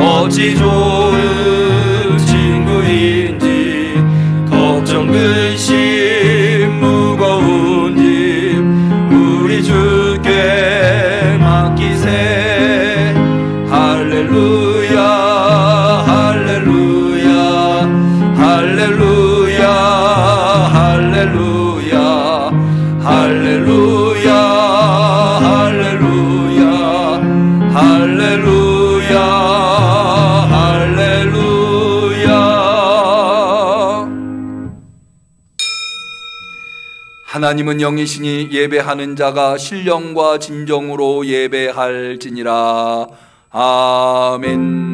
어찌 좋은 친구인지 걱정 근심 무거운 짐 우리 주께 맡기세. 할렐루야 할렐루야 할렐루야 할렐루야 할렐루야 할렐루야 할렐루야 하나님은 영이시니 예배하는 자가 신령과 진정으로 예배할지니라. 아멘.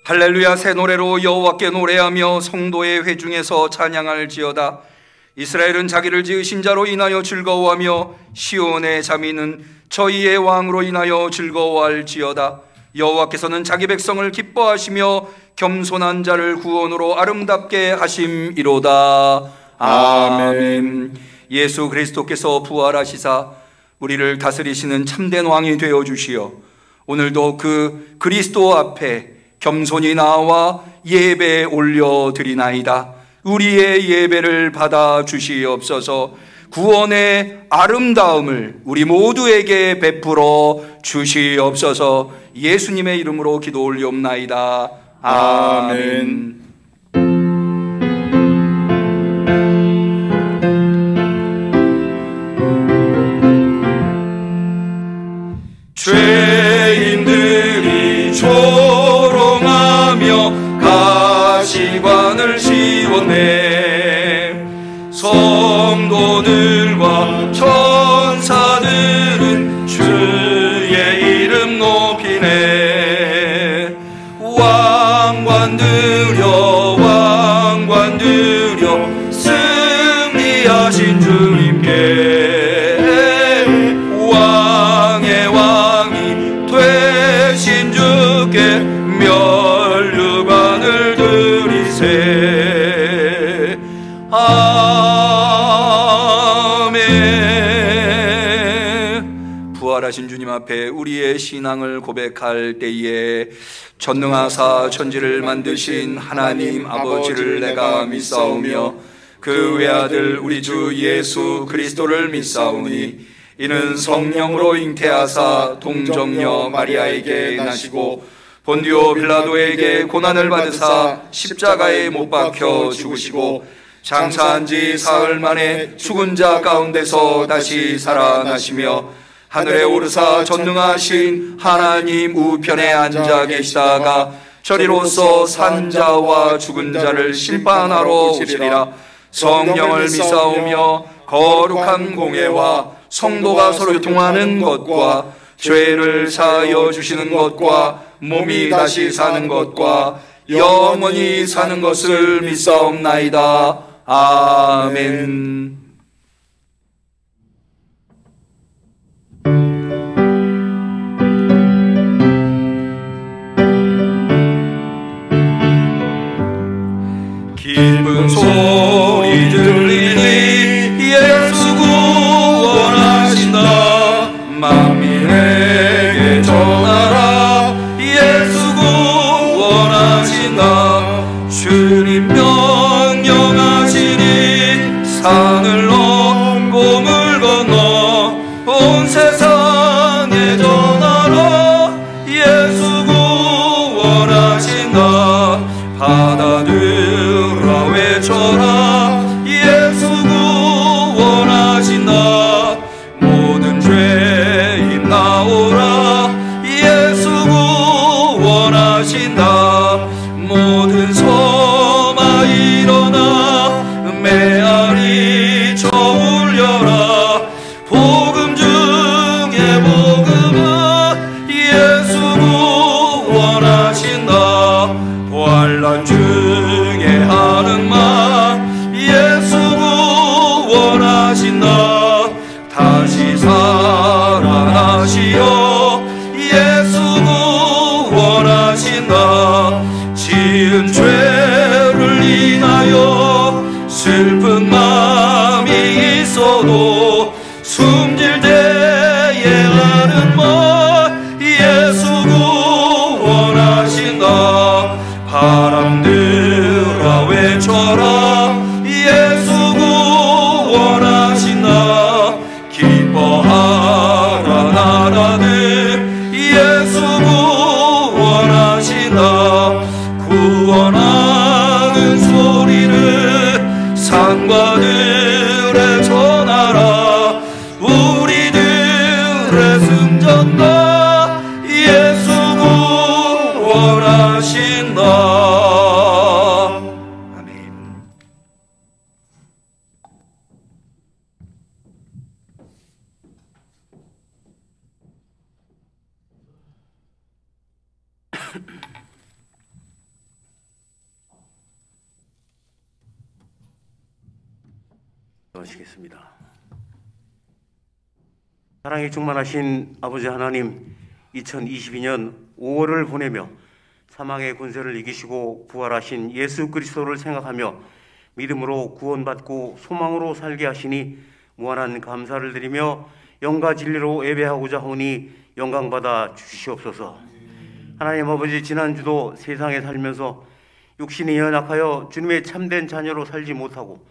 할렐루야. 새 노래로 여호와께 노래하며 성도의 회중에서 찬양할지어다. 이스라엘은 자기를 지으신 자로 인하여 즐거워하며 시온의 자민은 저희의 왕으로 인하여 즐거워할지어다. 여호와께서는 자기 백성을 기뻐하시며 겸손한 자를 구원으로 아름답게 하심이로다. 아멘. 예수 그리스도께서 부활하시사 우리를 다스리시는 참된 왕이 되어주시어 오늘도 그 그리스도 앞에 겸손히 나와 예배 올려드리나이다. 우리의 예배를 받아 주시옵소서. 구원의 아름다움을 우리 모두에게 베풀어 주시옵소서. 예수님의 이름으로 기도 올리옵나이다. 아멘. 죄인들이 가시관을 씌웠네. 성도들과 천사들은 주의 이름 높이네. 왕관 드려 승리하신 주님께 왕의 왕이 되신 주께 면류관을 드리세. 아멘. 부활하신 주님 앞에 우리의 신앙을 고백할 때에 전능하사 천지를 만드신 하나님 아버지를 내가 믿사오며 그 외아들 우리 주 예수 그리스도를 믿사오니 이는 성령으로 잉태하사 동정녀 마리아에게 나시고 본디오 빌라도에게 고난을 받으사 십자가에 못 박혀 죽으시고 장사한 지 사흘 만에 죽은 자 가운데서 다시 살아나시며 하늘에 오르사 전능하신 하나님 우편에 앉아 계시다가 저리로서 산 자와 죽은 자를 심판하러 오시리라. 성령을 믿사오며 거룩한 공회와 성도가 서로 교통하는 것과 죄를 사하여 주시는 것과 몸이 다시 사는 것과 영원히 사는 것을 믿사옵나이다. 아멘. 기쁜 소리 들리니 예수 구원하신다. 만민에게 전하라. 예수 구원하신다. 주님 명령하시니 산을 넘고 물 건너 온 세상에 전하라. 예수 구원하신다. 받아들라 외쳐라. 사람들아 외쳐라 예수 구원하신다. 기뻐하라 나라들 예수 구원하신다. 구원하는 소리를 산과 들에 전하라. 우리들의 승전가 예수 구원하신다. 아멘. 하시겠습니다. 사랑이 충만하신 아버지 하나님, 2022년 5월을 보내며 사망의 권세를 이기시고 부활하신 예수 그리스도를 생각하며 믿음으로 구원받고 소망으로 살게 하시니 무한한 감사를 드리며 영과 진리로 예배하고자 하오니 영광받아 주시옵소서. 하나님 아버지, 지난주도 세상에 살면서 육신이 연약하여 주님의 참된 자녀로 살지 못하고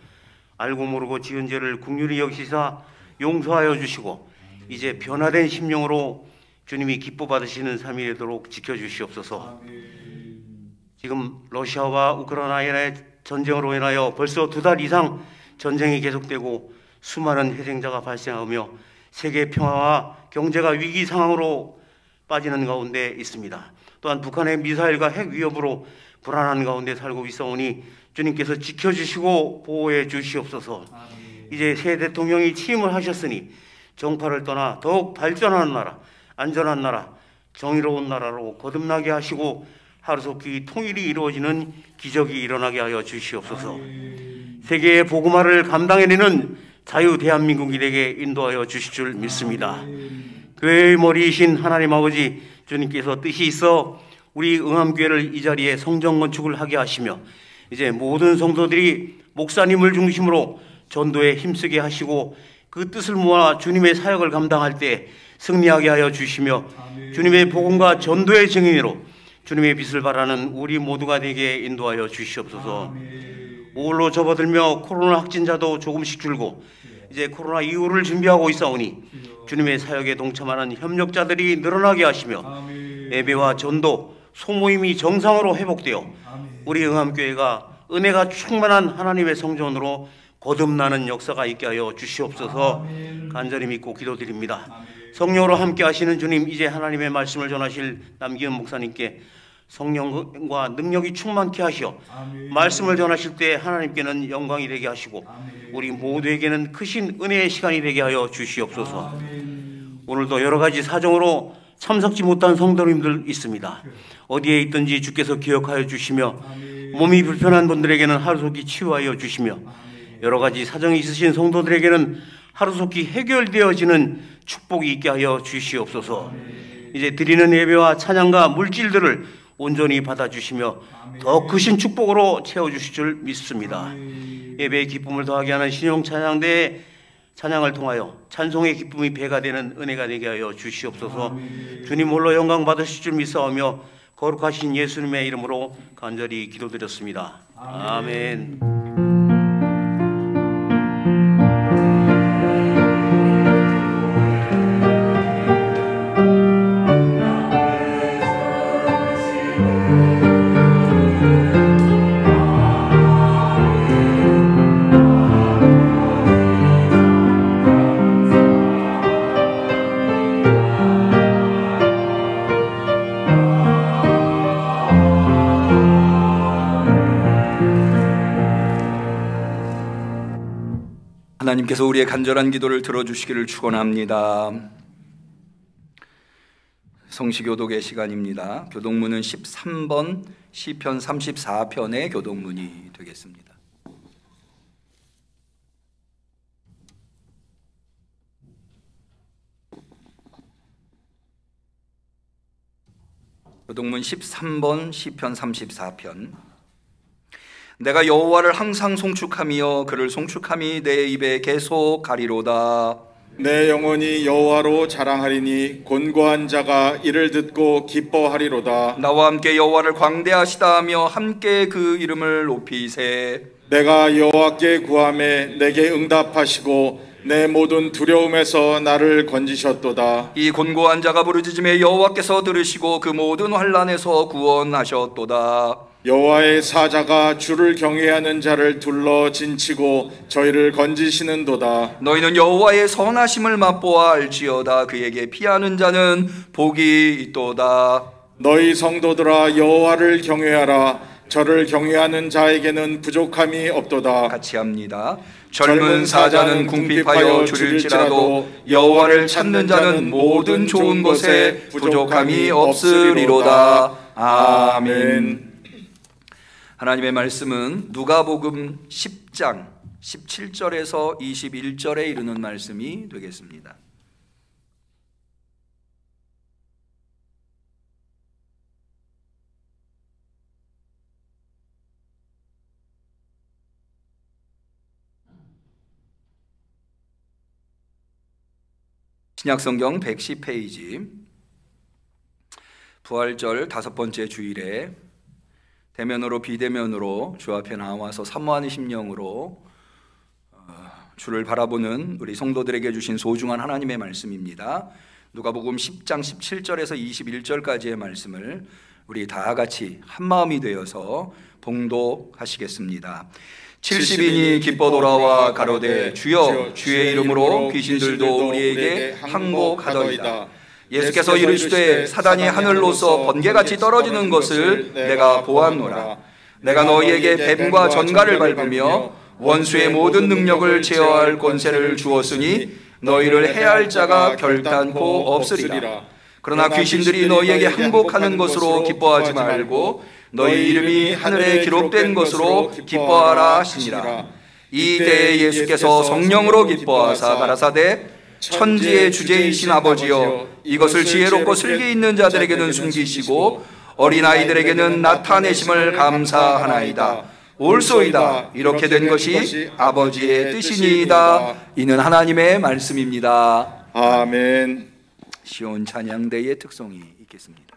알고 모르고 지은 죄를 긍휼히 여기시사 용서하여 주시고 이제 변화된 심령으로 주님이 기뻐 받으시는 삶이 되도록 지켜주시옵소서. 지금 러시아와 우크라이나의 전쟁으로 인하여 벌써 2달 이상 전쟁이 계속되고 수많은 희생자가 발생하며 세계 평화와 경제가 위기 상황으로 빠지는 가운데 있습니다. 또한 북한의 미사일과 핵 위협으로 불안한 가운데 살고 있사오니 주님께서 지켜주시고 보호해 주시옵소서. 이제 새 대통령이 취임을 하셨으니 정파를 떠나 더욱 발전하는 나라, 안전한 나라, 정의로운 나라로 거듭나게 하시고 하루속히 통일이 이루어지는 기적이 일어나게 하여 주시옵소서. 세계의 복음화를 감당해내는 자유 대한민국이 되게 인도하여 주실 줄 믿습니다. 교회의 머리이신 하나님 아버지, 주님께서 뜻이 있어 우리 응암교회를 이 자리에 성전 건축을 하게 하시며 이제 모든 성도들이 목사님을 중심으로 전도에 힘쓰게 하시고 그 뜻을 모아 주님의 사역을 감당할 때 승리하게 하여 주시며 주님의 복음과 전도의 증인으로 주님의 빛을 발하는 우리 모두가 되게 인도하여 주시옵소서. 5월로 접어들며 코로나 확진자도 조금씩 줄고 이제 코로나 이후를 준비하고 있사오니 주님의 사역에 동참하는 협력자들이 늘어나게 하시며 예배와 전도, 소모임이 정상으로 회복되어 우리 응암교회가 은혜가 충만한 하나님의 성전으로 거듭나는 역사가 있게 하여 주시옵소서. 간절히 믿고 기도드립니다. 성령으로 함께 하시는 주님, 이제 하나님의 말씀을 전하실 남기은 목사님께 성령과 능력이 충만케 하시어 말씀을 전하실 때 하나님께는 영광이 되게 하시고 우리 모두에게는 크신 은혜의 시간이 되게 하여 주시옵소서. 오늘도 여러 가지 사정으로 참석지 못한 성도님들 있습니다. 어디에 있든지 주께서 기억하여 주시며 몸이 불편한 분들에게는 하루속히 치유하여 주시며 여러 가지 사정이 있으신 성도들에게는 하루속히 해결되어지는 축복이 있게 하여 주시옵소서. 이제 드리는 예배와 찬양과 물질들을 온전히 받아주시며 더 크신 축복으로 채워주실 줄 믿습니다. 예배의 기쁨을 더하게 하는 신용찬양대의 찬양을 통하여 찬송의 기쁨이 배가 되는 은혜가 되게 하여 주시옵소서. 주님 홀로 영광 받으실 줄 믿사오며 거룩하신 예수님의 이름으로 간절히 기도드렸습니다. 아멘. 하나님께서 우리의 간절한 기도를 들어주시기를 축원합니다. 성시교독의 시간입니다. 교독문은 13번 시편 34편의 교독문이 되겠습니다. 교독문 13번 시편 34편. 내가 여호와를 항상 송축하며 그를 송축함이 내 입에 계속 가리로다. 내 영혼이 여호와로 자랑하리니 곤고한 자가 이를 듣고 기뻐하리로다. 나와 함께 여호와를 광대하시다 하며 함께 그 이름을 높이세. 내가 여호와께 구하매 내게 응답하시고 내 모든 두려움에서 나를 건지셨도다. 이 곤고한 자가 부르짖음에 여호와께서 들으시고 그 모든 환난에서 구원하셨도다. 여호와의 사자가 주를 경외하는 자를 둘러 진치고 저희를 건지시는도다. 너희는 여호와의 선하심을 맛보아 알지어다. 그에게 피하는 자는 복이 있도다. 너희 성도들아 여호와를 경외하라. 저를 경외하는 자에게는 부족함이 없도다. 같이 합니다. 젊은 사자는 궁핍하여 줄일지라도 여호와를 찾는 자는 모든 좋은 것에 부족함이 없으리로다. 아멘. 하나님의 말씀은 누가복음 10장 17절에서 21절에 이르는 말씀이 되겠습니다. 신약성경 110페이지, 부활절 5번째 주일에 대면으로 비대면으로 주 앞에 나와서 사모하는 심령으로 주를 바라보는 우리 성도들에게 주신 소중한 하나님의 말씀입니다. 누가복음 10장 17절에서 21절까지의 말씀을 우리 다 같이 한마음이 되어서 봉독하시겠습니다. 70인이 기뻐 돌아와 가로되 주여 주의 이름으로 귀신들도 우리에게 항복하더이다. 예수께서 이르시되 사단이 하늘로서 번개같이 떨어지는 것을 내가 보았노라. 내가 너희에게 뱀과 전갈을 밟으며 원수의 모든 능력을 제어할 권세를 주었으니 너희를 해할 자가 결단코 없으리라. 그러나 귀신들이 너희에게 항복하는 것으로 기뻐하지 말고 너희 이름이 하늘에 기록된 것으로 기뻐하라 하시니라. 이 때에 예수께서 성령으로 기뻐하사 가라사대 천지의 주제이신 아버지여 이것을 지혜롭고 슬기 있는 자들에게는 숨기시고 어린아이들에게는 나타내심을 감사하나이다. 옳소이다. 이렇게 된 것이 아버지의 뜻이니이다. 이는 하나님의 말씀입니다. 아멘. 시온 찬양대의 특성이 있겠습니다.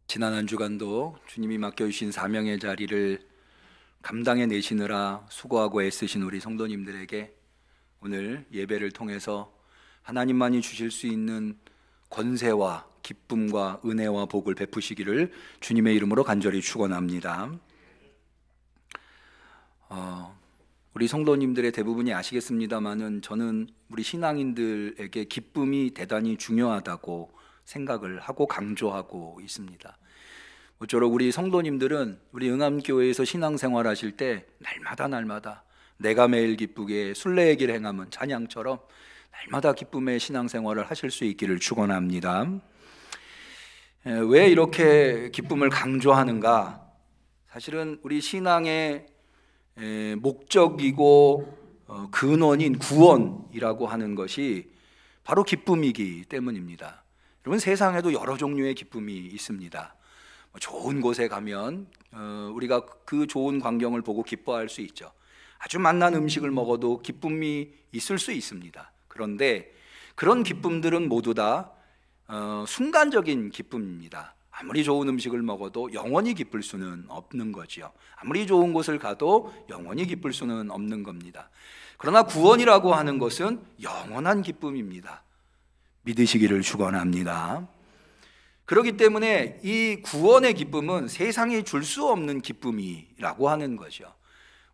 지난 한 주간도 주님이 맡겨주신 사명의 자리를 감당해 내시느라 수고하고 애쓰신 우리 성도님들에게 오늘 예배를 통해서 하나님만이 주실 수 있는 권세와 기쁨과 은혜와 복을 베푸시기를 주님의 이름으로 간절히 축원합니다. 우리 성도님들의 대부분이 아시겠습니다만은 저는 우리 신앙인들에게 기쁨이 대단히 중요하다고 생각을 하고 강조하고 있습니다. 모쪼록 우리 성도님들은 우리 응암교회에서 신앙생활 하실 때 날마다 내가 매일 기쁘게 순례의 길 행함은 찬양처럼 날마다 기쁨의 신앙생활을 하실 수 있기를 축원합니다. 왜 이렇게 기쁨을 강조하는가? 사실은 우리 신앙의 목적이고 근원인 구원이라고 하는 것이 바로 기쁨이기 때문입니다. 여러분, 세상에도 여러 종류의 기쁨이 있습니다. 좋은 곳에 가면 우리가 그 좋은 광경을 보고 기뻐할 수 있죠. 아주 맛난 음식을 먹어도 기쁨이 있을 수 있습니다. 그런데 그런 기쁨들은 모두 다 순간적인 기쁨입니다. 아무리 좋은 음식을 먹어도 영원히 기쁠 수는 없는 거죠. 아무리 좋은 곳을 가도 영원히 기쁠 수는 없는 겁니다. 그러나 구원이라고 하는 것은 영원한 기쁨입니다. 믿으시기를 축원합니다. 그렇기 때문에 이 구원의 기쁨은 세상이 줄 수 없는 기쁨이라고 하는 거죠.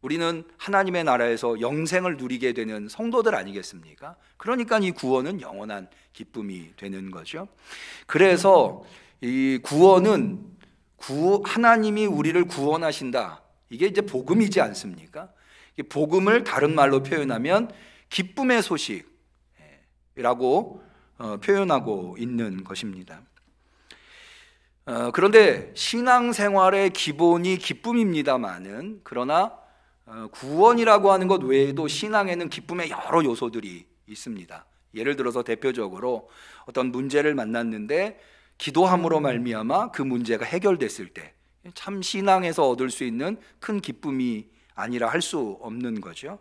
우리는 하나님의 나라에서 영생을 누리게 되는 성도들 아니겠습니까? 그러니까 이 구원은 영원한 기쁨이 되는 거죠. 그래서 이 구원은 하나님이 우리를 구원하신다. 이게 이제 복음이지 않습니까? 복음을 다른 말로 표현하면 기쁨의 소식이라고 표현하고 있는 것입니다. 그런데 신앙생활의 기본이 기쁨입니다만은 그러나 구원이라고 하는 것 외에도 신앙에는 기쁨의 여러 요소들이 있습니다. 예를 들어서 대표적으로 어떤 문제를 만났는데 기도함으로 말미암아 그 문제가 해결됐을 때 참 신앙에서 얻을 수 있는 큰 기쁨이 아니라 할 수 없는 거죠.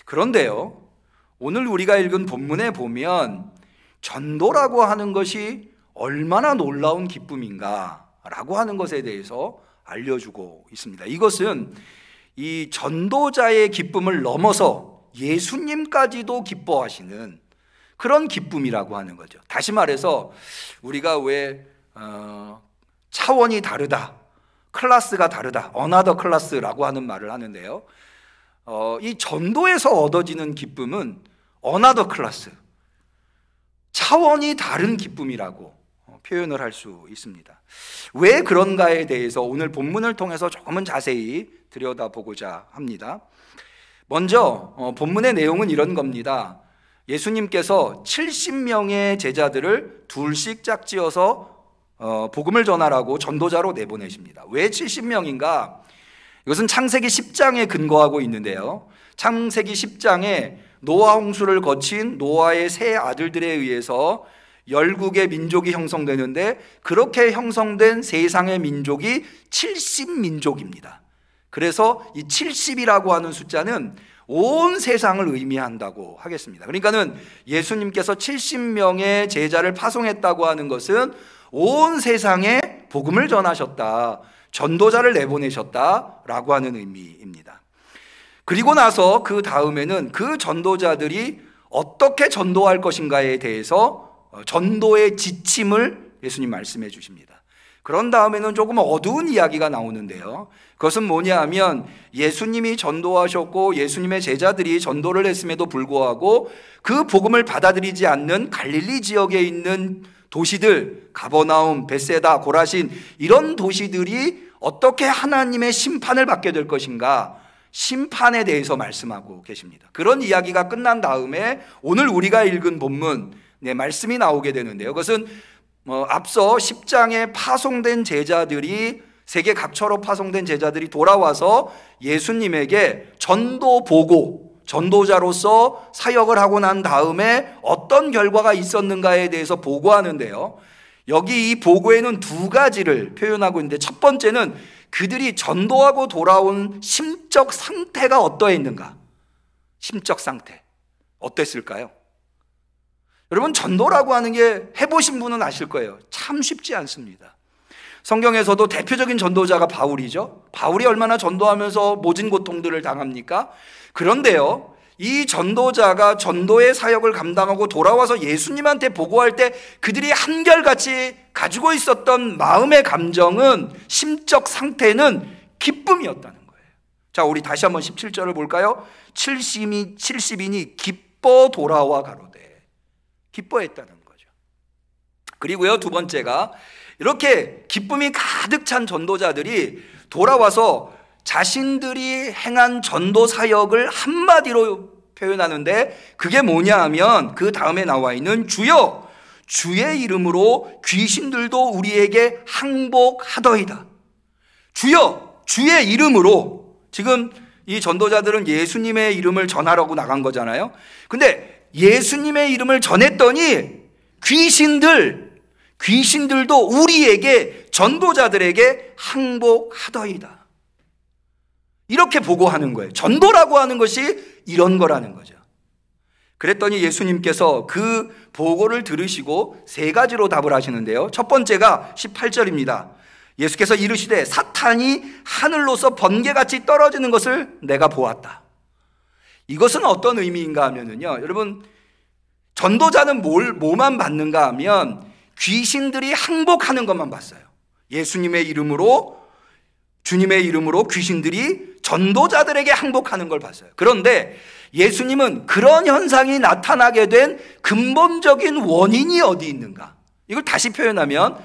그런데요, 오늘 우리가 읽은 본문에 보면 전도라고 하는 것이 얼마나 놀라운 기쁨인가라고 하는 것에 대해서 알려주고 있습니다. 이것은 이 전도자의 기쁨을 넘어서 예수님까지도 기뻐하시는 그런 기쁨이라고 하는 거죠. 다시 말해서 우리가 왜 차원이 다르다, 클래스가 다르다, 어나더 클래스라고 하는 말을 하는데요, 이 전도에서 얻어지는 기쁨은 어나더 클래스, 차원이 다른 기쁨이라고 표현을 할 수 있습니다. 왜 그런가에 대해서 오늘 본문을 통해서 조금은 자세히 들여다보고자 합니다. 먼저 본문의 내용은 이런 겁니다. 예수님께서 70명의 제자들을 둘씩 짝지어서 복음을 전하라고 전도자로 내보내십니다. 왜 70명인가? 이것은 창세기 10장에 근거하고 있는데요, 창세기 10장에 노아 홍수를 거친 노아의 세 아들들에 의해서 열국의 민족이 형성되는데 그렇게 형성된 세상의 민족이 70민족입니다. 그래서 이 70이라고 하는 숫자는 온 세상을 의미한다고 하겠습니다. 그러니까는 예수님께서 70명의 제자를 파송했다고 하는 것은 온 세상에 복음을 전하셨다, 전도자를 내보내셨다라고 하는 의미입니다. 그리고 나서 그 다음에는 그 전도자들이 어떻게 전도할 것인가에 대해서 전도의 지침을 예수님 말씀해 주십니다. 그런 다음에는 조금 어두운 이야기가 나오는데요, 그것은 뭐냐 하면 예수님이 전도하셨고 예수님의 제자들이 전도를 했음에도 불구하고 그 복음을 받아들이지 않는 갈릴리 지역에 있는 도시들, 가버나움, 벳세다, 고라신, 이런 도시들이 어떻게 하나님의 심판을 받게 될 것인가, 심판에 대해서 말씀하고 계십니다. 그런 이야기가 끝난 다음에 오늘 우리가 읽은 본문 말씀이 나오게 되는데요, 그것은 앞서 10장에 파송된 제자들이, 세계 각처로 파송된 제자들이 돌아와서 예수님에게 전도 보고, 전도자로서 사역을 하고 난 다음에 어떤 결과가 있었는가에 대해서 보고하는데요, 여기 이 보고에는 두 가지를 표현하고 있는데, 첫 번째는 그들이 전도하고 돌아온 심적 상태가 어떠했는가. 심적 상태 어땠을까요? 여러분, 전도라고 하는 게 해보신 분은 아실 거예요. 참 쉽지 않습니다. 성경에서도 대표적인 전도자가 바울이죠. 바울이 얼마나 전도하면서 모진 고통들을 당합니까? 그런데요, 이 전도자가 전도의 사역을 감당하고 돌아와서 예수님한테 보고할 때 그들이 한결같이 가지고 있었던 마음의 감정은, 심적 상태는 기쁨이었다는 거예요. 자, 우리 다시 한번 17절을 볼까요? 70인이 기뻐 돌아와 가로되. 기뻐했다는 거죠. 그리고요, 두 번째가 이렇게 기쁨이 가득 찬 전도자들이 돌아와서 자신들이 행한 전도 사역을 한마디로 표현하는데, 그게 뭐냐 하면 그 다음에 나와 있는 주여 주의 이름으로 귀신들도 우리에게 항복하더이다. 주여 주의 이름으로. 지금 이 전도자들은 예수님의 이름을 전하라고 나간 거잖아요. 근데 예수님의 이름을 전했더니 귀신들도 우리에게, 전도자들에게 항복하더이다. 이렇게 보고하는 거예요. 전도라고 하는 것이 이런 거라는 거죠. 그랬더니 예수님께서 그 보고를 들으시고 세 가지로 답을 하시는데요. 첫 번째가 18절입니다. 예수께서 이르시되 사탄이 하늘로서 번개같이 떨어지는 것을 내가 보았다. 이것은 어떤 의미인가 하면은요, 여러분, 전도자는 뭐만 받는가 하면 귀신들이 항복하는 것만 봤어요. 예수님의 이름으로, 주님의 이름으로 귀신들이 전도자들에게 항복하는 걸 봤어요. 그런데 예수님은 그런 현상이 나타나게 된 근본적인 원인이 어디 있는가? 이걸 다시 표현하면,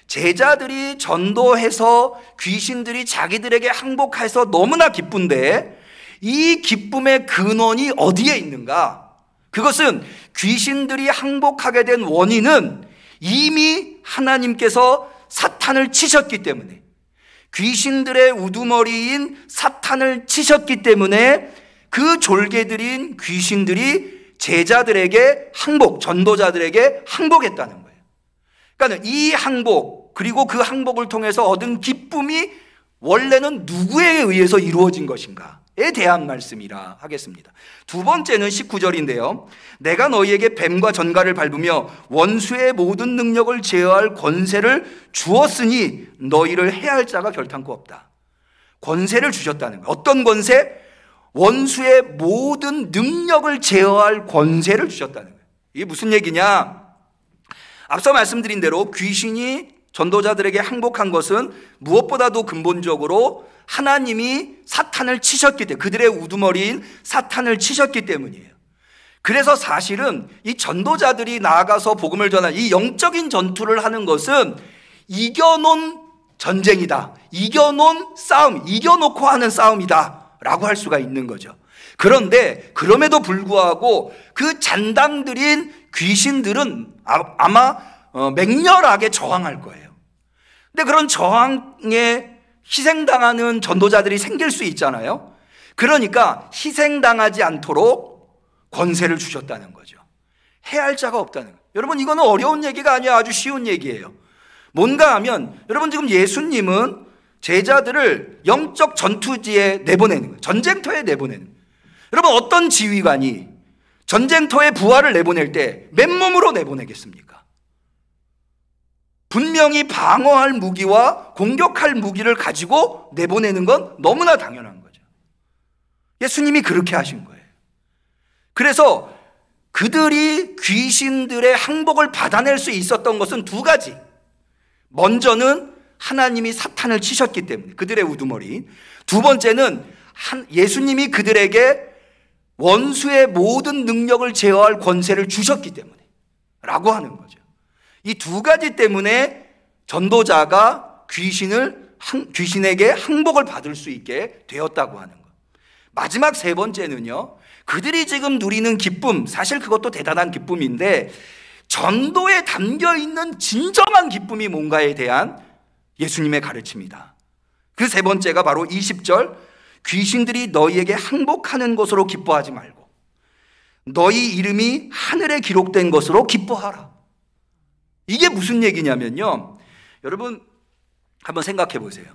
제자들이 전도해서 귀신들이 자기들에게 항복해서 너무나 기쁜데 이 기쁨의 근원이 어디에 있는가? 그것은 귀신들이 항복하게 된 원인은 이미 하나님께서 사탄을 치셨기 때문에, 귀신들의 우두머리인 사탄을 치셨기 때문에 그 졸개들인 귀신들이 제자들에게 항복, 전도자들에게 항복했다는 거예요. 그러니까 이 항복, 그리고 그 항복을 통해서 얻은 기쁨이 원래는 누구에 의해서 이루어진 것인가에 대한 말씀이라 하겠습니다. 두 번째는 19절인데요. 내가 너희에게 뱀과 전갈을 밟으며 원수의 모든 능력을 제어할 권세를 주었으니 너희를 해할 자가 결탄코 없다. 권세를 주셨다는 거예요. 어떤 권세? 원수의 모든 능력을 제어할 권세를 주셨다는 거예요. 이게 무슨 얘기냐? 앞서 말씀드린 대로 귀신이 전도자들에게 항복한 것은 무엇보다도 근본적으로 하나님이 사탄을 치셨기 때문에, 그들의 우두머리인 사탄을 치셨기 때문이에요. 그래서 사실은 이 전도자들이 나아가서 복음을 전한 이 영적인 전투를 하는 것은 이겨놓은 전쟁이다, 이겨놓은 싸움, 이겨놓고 하는 싸움이다 라고 할 수가 있는 거죠. 그런데 그럼에도 불구하고 그 잔당들인 귀신들은 아마 맹렬하게 저항할 거예요. 근데 그런 저항에 희생당하는 전도자들이 생길 수 있잖아요. 그러니까 희생당하지 않도록 권세를 주셨다는 거죠. 해할 자가 없다는 거예요. 여러분, 이거는 어려운 얘기가 아니야. 아주 쉬운 얘기예요. 뭔가 하면, 여러분, 지금 예수님은 제자들을 영적 전투지에 내보내는 거예요. 전쟁터에 내보내는 거예요. 여러분, 어떤 지휘관이 전쟁터에 부하를 내보낼 때 맨몸으로 내보내겠습니까? 분명히 방어할 무기와 공격할 무기를 가지고 내보내는 건 너무나 당연한 거죠. 예수님이 그렇게 하신 거예요. 그래서 그들이 귀신들의 항복을 받아낼 수 있었던 것은 두 가지. 먼저는 하나님이 사탄을 치셨기 때문에, 그들의 우두머리. 두 번째는 예수님이 그들에게 원수의 모든 능력을 제어할 권세를 주셨기 때문에 라고 하는 거죠. 이 두 가지 때문에 전도자가 귀신에게 항복을 받을 수 있게 되었다고 하는 것. 마지막 세 번째는요, 그들이 지금 누리는 기쁨, 사실 그것도 대단한 기쁨인데 전도에 담겨있는 진정한 기쁨이 뭔가에 대한 예수님의 가르침이다. 그 세 번째가 바로 20절, 귀신들이 너희에게 항복하는 것으로 기뻐하지 말고 너희 이름이 하늘에 기록된 것으로 기뻐하라. 이게 무슨 얘기냐면요, 여러분 한번 생각해 보세요.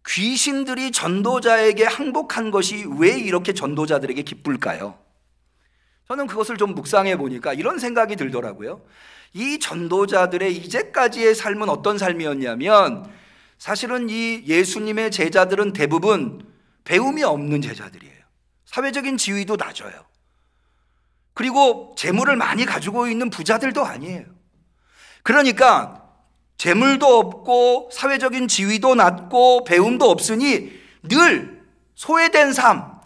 귀신들이 전도자에게 항복한 것이 왜 이렇게 전도자들에게 기쁠까요? 저는 그것을 좀 묵상해 보니까 이런 생각이 들더라고요. 이 전도자들의 이제까지의 삶은 어떤 삶이었냐면, 사실은 이 예수님의 제자들은 대부분 배움이 없는 제자들이에요. 사회적인 지위도 낮아요. 그리고 재물을 많이 가지고 있는 부자들도 아니에요. 그러니까 재물도 없고 사회적인 지위도 낮고 배움도 없으니 늘 소외된 삶,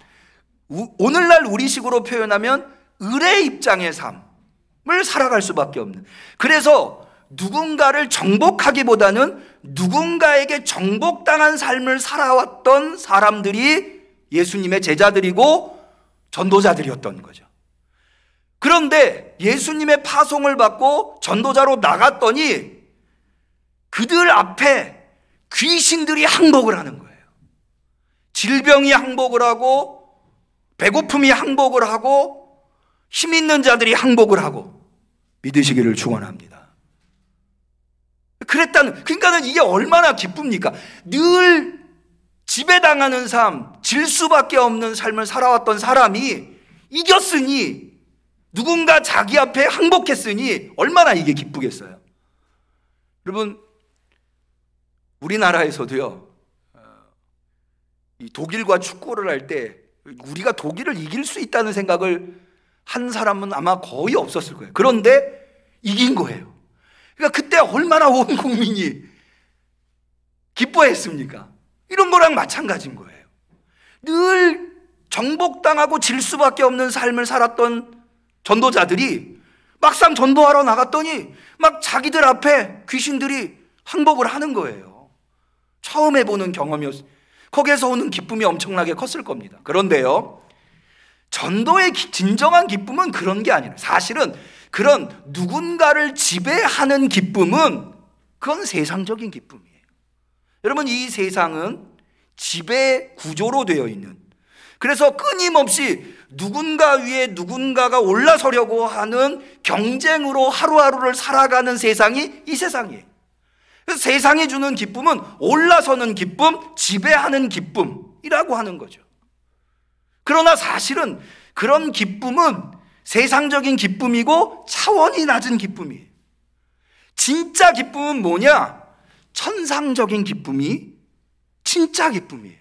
오늘날 우리식으로 표현하면 을의 입장의 삶을 살아갈 수밖에 없는, 그래서 누군가를 정복하기보다는 누군가에게 정복당한 삶을 살아왔던 사람들이 예수님의 제자들이고 전도자들이었던 거죠. 그런데 예수님의 파송을 받고 전도자로 나갔더니 그들 앞에 귀신들이 항복을 하는 거예요. 질병이 항복을 하고, 배고픔이 항복을 하고, 힘 있는 자들이 항복을 하고, 믿으시기를 축원합니다. 그러니까는 이게 얼마나 기쁩니까? 늘 지배당하는 삶, 질 수밖에 없는 삶을 살아왔던 사람이 이겼으니, 누군가 자기 앞에 항복했으니 얼마나 이게 기쁘겠어요. 여러분, 우리나라에서도요, 이 독일과 축구를 할 때 우리가 독일을 이길 수 있다는 생각을 한 사람은 아마 거의 없었을 거예요. 그런데 이긴 거예요. 그러니까 그때 얼마나 온 국민이 기뻐했습니까? 이런 거랑 마찬가지인 거예요. 늘 정복당하고 질 수밖에 없는 삶을 살았던 전도자들이 막상 전도하러 나갔더니 막 자기들 앞에 귀신들이 항복을 하는 거예요. 처음 해보는 경험이었어요. 거기에서 오는 기쁨이 엄청나게 컸을 겁니다. 그런데요, 전도의 진정한 기쁨은 그런 게 아니에요. 사실은 그런 누군가를 지배하는 기쁨은 그건 세상적인 기쁨이에요. 여러분, 이 세상은 지배 구조로 되어 있는, 그래서 끊임없이 누군가 위에 누군가가 올라서려고 하는 경쟁으로 하루하루를 살아가는 세상이 이 세상이에요. 그래서 세상이 주는 기쁨은 올라서는 기쁨, 지배하는 기쁨이라고 하는 거죠. 그러나 사실은 그런 기쁨은 세상적인 기쁨이고 차원이 낮은 기쁨이에요. 진짜 기쁨은 뭐냐? 천상적인 기쁨이 진짜 기쁨이에요.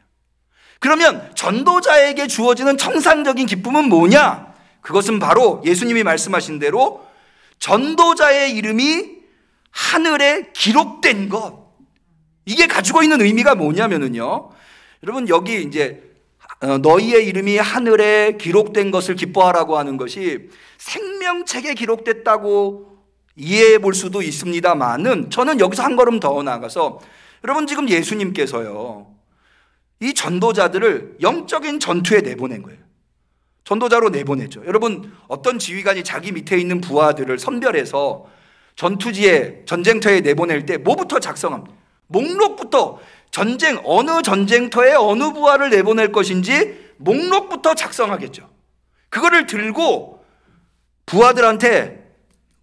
그러면 전도자에게 주어지는 천상적인 기쁨은 뭐냐? 그것은 바로 예수님이 말씀하신 대로 전도자의 이름이 하늘에 기록된 것. 이게 가지고 있는 의미가 뭐냐면요, 여러분, 여기 이제 너희의 이름이 하늘에 기록된 것을 기뻐하라고 하는 것이 생명책에 기록됐다고 이해해 볼 수도 있습니다만은, 저는 여기서 한 걸음 더 나아가서, 여러분, 지금 예수님께서요, 이 전도자들을 영적인 전투에 내보낸 거예요. 전도자로 내보내죠. 여러분, 어떤 지휘관이 자기 밑에 있는 부하들을 선별해서 전투지에, 전쟁터에 내보낼 때 뭐부터 작성합니다. 목록부터, 어느 전쟁터에 어느 부하를 내보낼 것인지 목록부터 작성하겠죠. 그거를 들고 부하들한테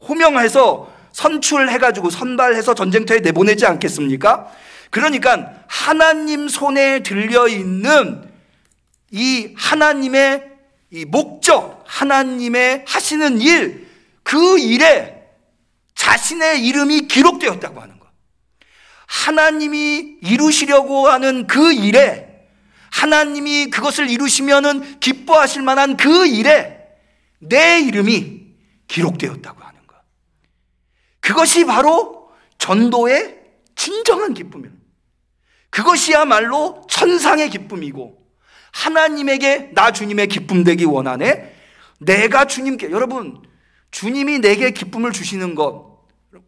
호명해서 선출해가지고 선발해서 전쟁터에 내보내지 않겠습니까? 그러니까 하나님 손에 들려있는 이 하나님의 이 목적, 하나님의 하시는 일, 그 일에 자신의 이름이 기록되었다고 하는 것. 하나님이 이루시려고 하는 그 일에, 하나님이 그것을 이루시면은 기뻐하실 만한 그 일에 내 이름이 기록되었다고 하는 것. 그것이 바로 전도의 진정한 기쁨입니다. 그것이야말로 천상의 기쁨이고, 하나님에게 나 주님의 기쁨 되기 원하네. 내가 주님께, 여러분, 주님이 내게 기쁨을 주시는 것,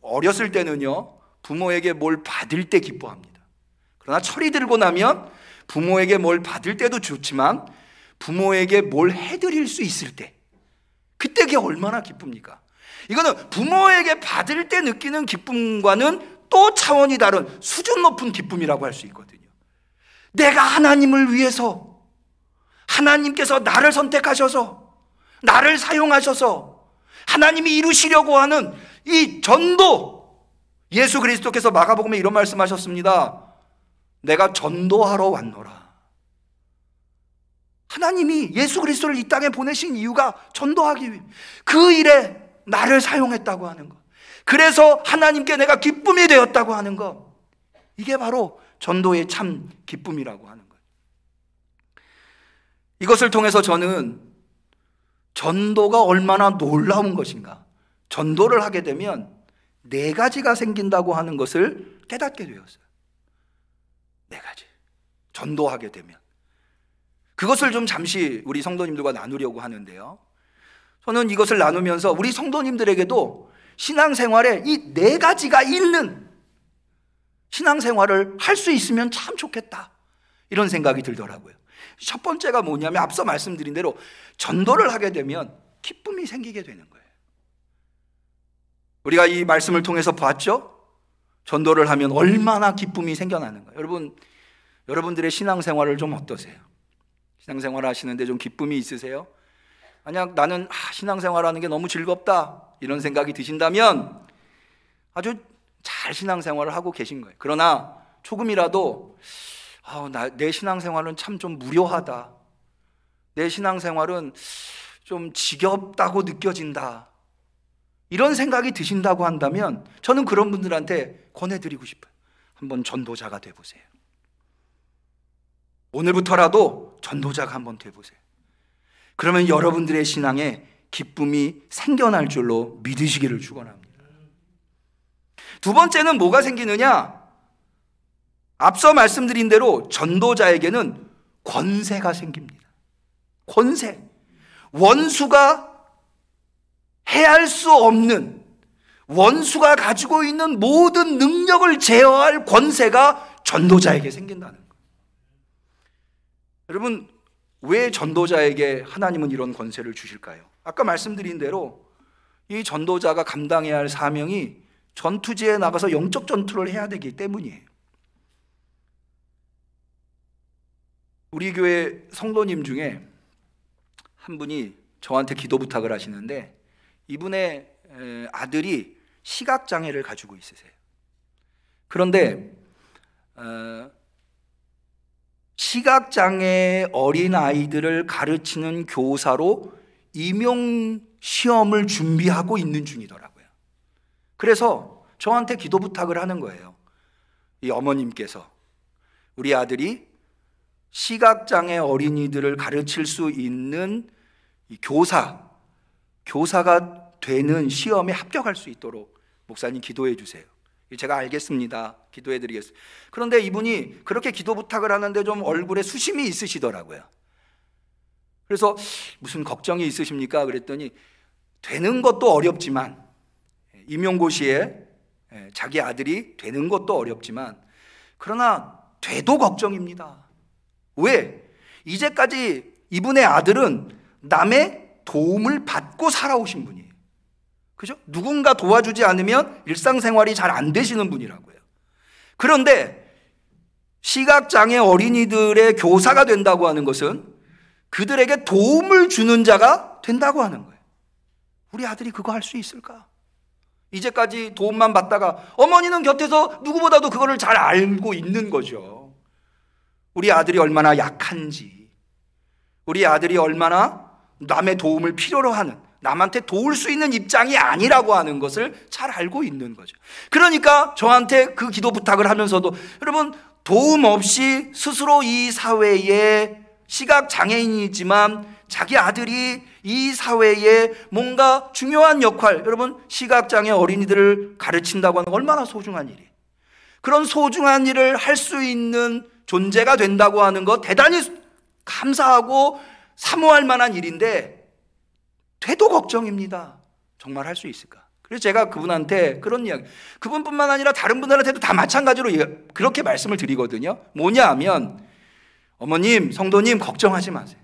어렸을 때는요, 부모에게 뭘 받을 때 기뻐합니다. 그러나 철이 들고 나면 부모에게 뭘 받을 때도 좋지만 부모에게 뭘 해드릴 수 있을 때, 그때 그게 얼마나 기쁩니까? 이거는 부모에게 받을 때 느끼는 기쁨과는 또 차원이 다른 수준 높은 기쁨이라고 할 수 있거든요. 내가 하나님을 위해서, 하나님께서 나를 선택하셔서, 나를 사용하셔서 하나님이 이루시려고 하는 이 전도, 예수 그리스도께서 마가복음에 이런 말씀하셨습니다. 내가 전도하러 왔노라. 하나님이 예수 그리스도를 이 땅에 보내신 이유가 전도하기 위해 그 일에 나를 사용했다고 하는 것, 그래서 하나님께 내가 기쁨이 되었다고 하는 것, 이게 바로 전도의 참 기쁨이라고 하는 거예요. 이것을 통해서 저는 전도가 얼마나 놀라운 것인가, 전도를 하게 되면 4가지가 생긴다고 하는 것을 깨닫게 되었어요. 4가지. 전도하게 되면. 그것을 좀 잠시 우리 성도님들과 나누려고 하는데요, 저는 이것을 나누면서 우리 성도님들에게도 신앙생활에 이 4가지가 있는 신앙생활을 할 수 있으면 참 좋겠다, 이런 생각이 들더라고요. 첫 번째가 뭐냐면 앞서 말씀드린 대로 전도를 하게 되면 기쁨이 생기게 되는 거예요. 우리가 이 말씀을 통해서 봤죠? 전도를 하면 얼마나 기쁨이 생겨나는 거예요. 여러분들의 신앙생활을 좀 어떠세요? 신앙생활 하시는데 좀 기쁨이 있으세요? 만약 나는 신앙생활하는 게 너무 즐겁다, 이런 생각이 드신다면 아주 잘 신앙생활을 하고 계신 거예요. 그러나 조금이라도 내 신앙생활은 참 좀 무료하다, 내 신앙생활은 좀 지겹다고 느껴진다, 이런 생각이 드신다고 한다면 저는 그런 분들한테 권해드리고 싶어요. 한번 전도자가 돼보세요. 오늘부터라도 전도자가 한번 돼보세요. 그러면 여러분들의 신앙에 기쁨이 생겨날 줄로 믿으시기를 축원합니다. 두 번째는 뭐가 생기느냐? 앞서 말씀드린 대로 전도자에게는 권세가 생깁니다. 권세. 원수가 해할 수 없는, 원수가 가지고 있는 모든 능력을 제어할 권세가 전도자에게 생긴다는 거예요. 여러분, 왜 전도자에게 하나님은 이런 권세를 주실까요? 아까 말씀드린 대로 이 전도자가 감당해야 할 사명이 전투지에 나가서 영적 전투를 해야 되기 때문이에요. 우리 교회 성도님 중에 한 분이 저한테 기도 부탁을 하시는데, 이분의 아들이 시각장애를 가지고 있으세요. 그런데 시각장애 어린아이들을 가르치는 교사로 임용시험을 준비하고 있는 중이더라고요. 그래서 저한테 기도 부탁을 하는 거예요. 이 어머님께서 우리 아들이 시각장애 어린이들을 가르칠 수 있는 이 교사가 되는 시험에 합격할 수 있도록 목사님 기도해 주세요. 제가 알겠습니다, 기도해 드리겠습니다. 그런데 이분이 그렇게 기도 부탁을 하는데 좀 얼굴에 수심이 있으시더라고요. 그래서 무슨 걱정이 있으십니까? 그랬더니 되는 것도 어렵지만, 임용고시에 자기 아들이 되는 것도 어렵지만, 그러나 돼도 걱정입니다. 왜? 이제까지 이분의 아들은 남의 도움을 받고 살아오신 분이에요. 그죠? 누군가 도와주지 않으면 일상생활이 잘 안 되시는 분이라고요. 그런데 시각장애 어린이들의 교사가 된다고 하는 것은 그들에게 도움을 주는 자가 된다고 하는 거예요. 우리 아들이 그거 할 수 있을까? 이제까지 도움만 받다가 어머니는 곁에서 누구보다도 그거를 잘 알고 있는 거죠. 우리 아들이 얼마나 약한지, 우리 아들이 얼마나 남의 도움을 필요로 하는, 남한테 도울 수 있는 입장이 아니라고 하는 것을 잘 알고 있는 거죠. 그러니까 저한테 그 기도 부탁을 하면서도, 여러분, 도움 없이 스스로 이 사회에 시각장애인이지만 자기 아들이 이 사회에 뭔가 중요한 역할, 여러분, 시각장애 어린이들을 가르친다고 하는 얼마나 소중한 일이에요. 그런 소중한 일을 할 수 있는 존재가 된다고 하는 것 대단히 감사하고 사모할 만한 일인데, 돼도 걱정입니다. 정말 할 수 있을까? 그래서 제가 그분한테 그런 이야기, 그분뿐만 아니라 다른 분들한테도 다 마찬가지로 그렇게 말씀을 드리거든요. 뭐냐 하면, 어머님, 성도님, 걱정하지 마세요.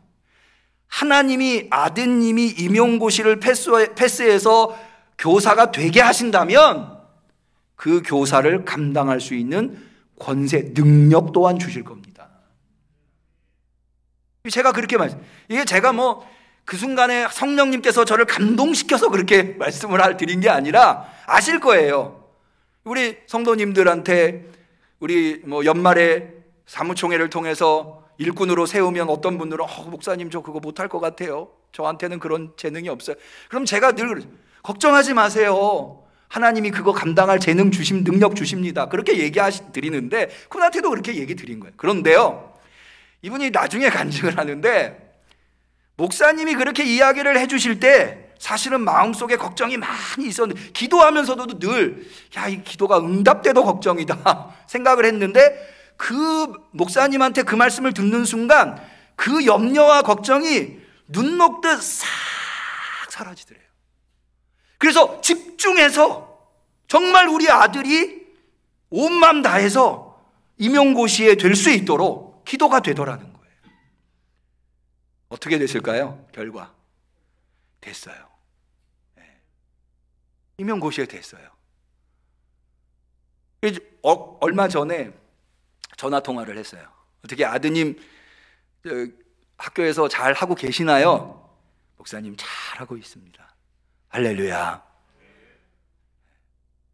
하나님이 아드님이 임용고시를 패스해서 교사가 되게 하신다면 그 교사를 감당할 수 있는 권세, 능력 또한 주실 겁니다. 제가 그렇게 이게 제가 그 순간에 성령님께서 저를 감동시켜서 그렇게 말씀을 드린 게 아니라 아실 거예요. 우리 성도님들한테 우리 연말에 사무총회를 통해서 일꾼으로 세우면 어떤 분들은 목사님 저 그거 못할 것 같아요. 저한테는 그런 재능이 없어요. 그럼 제가 늘 걱정하지 마세요. 하나님이 그거 감당할 재능 능력 주십니다. 그렇게 드리는데 그분한테도 그렇게 얘기 드린 거예요. 그런데요, 이분이 나중에 간증을 하는데 목사님이 그렇게 이야기를 해주실 때 사실은 마음속에 걱정이 많이 있었는데 기도하면서도 늘 이 기도가 응답돼도 걱정이다 생각을 했는데 그 목사님한테 그 말씀을 듣는 순간 그 염려와 걱정이 눈 녹듯 싹 사라지더래요. 그래서 집중해서 정말 우리 아들이 온 마음 다해서 임용고시에 될 수 있도록 기도가 되더라는 거예요. 어떻게 됐을까요? 결과 됐어요. 임용고시에 됐어요. 얼마 전에 전화 통화를 했어요. 어떻게 아드님 학교에서 잘 하고 계시나요? 목사님 잘 하고 있습니다. 할렐루야.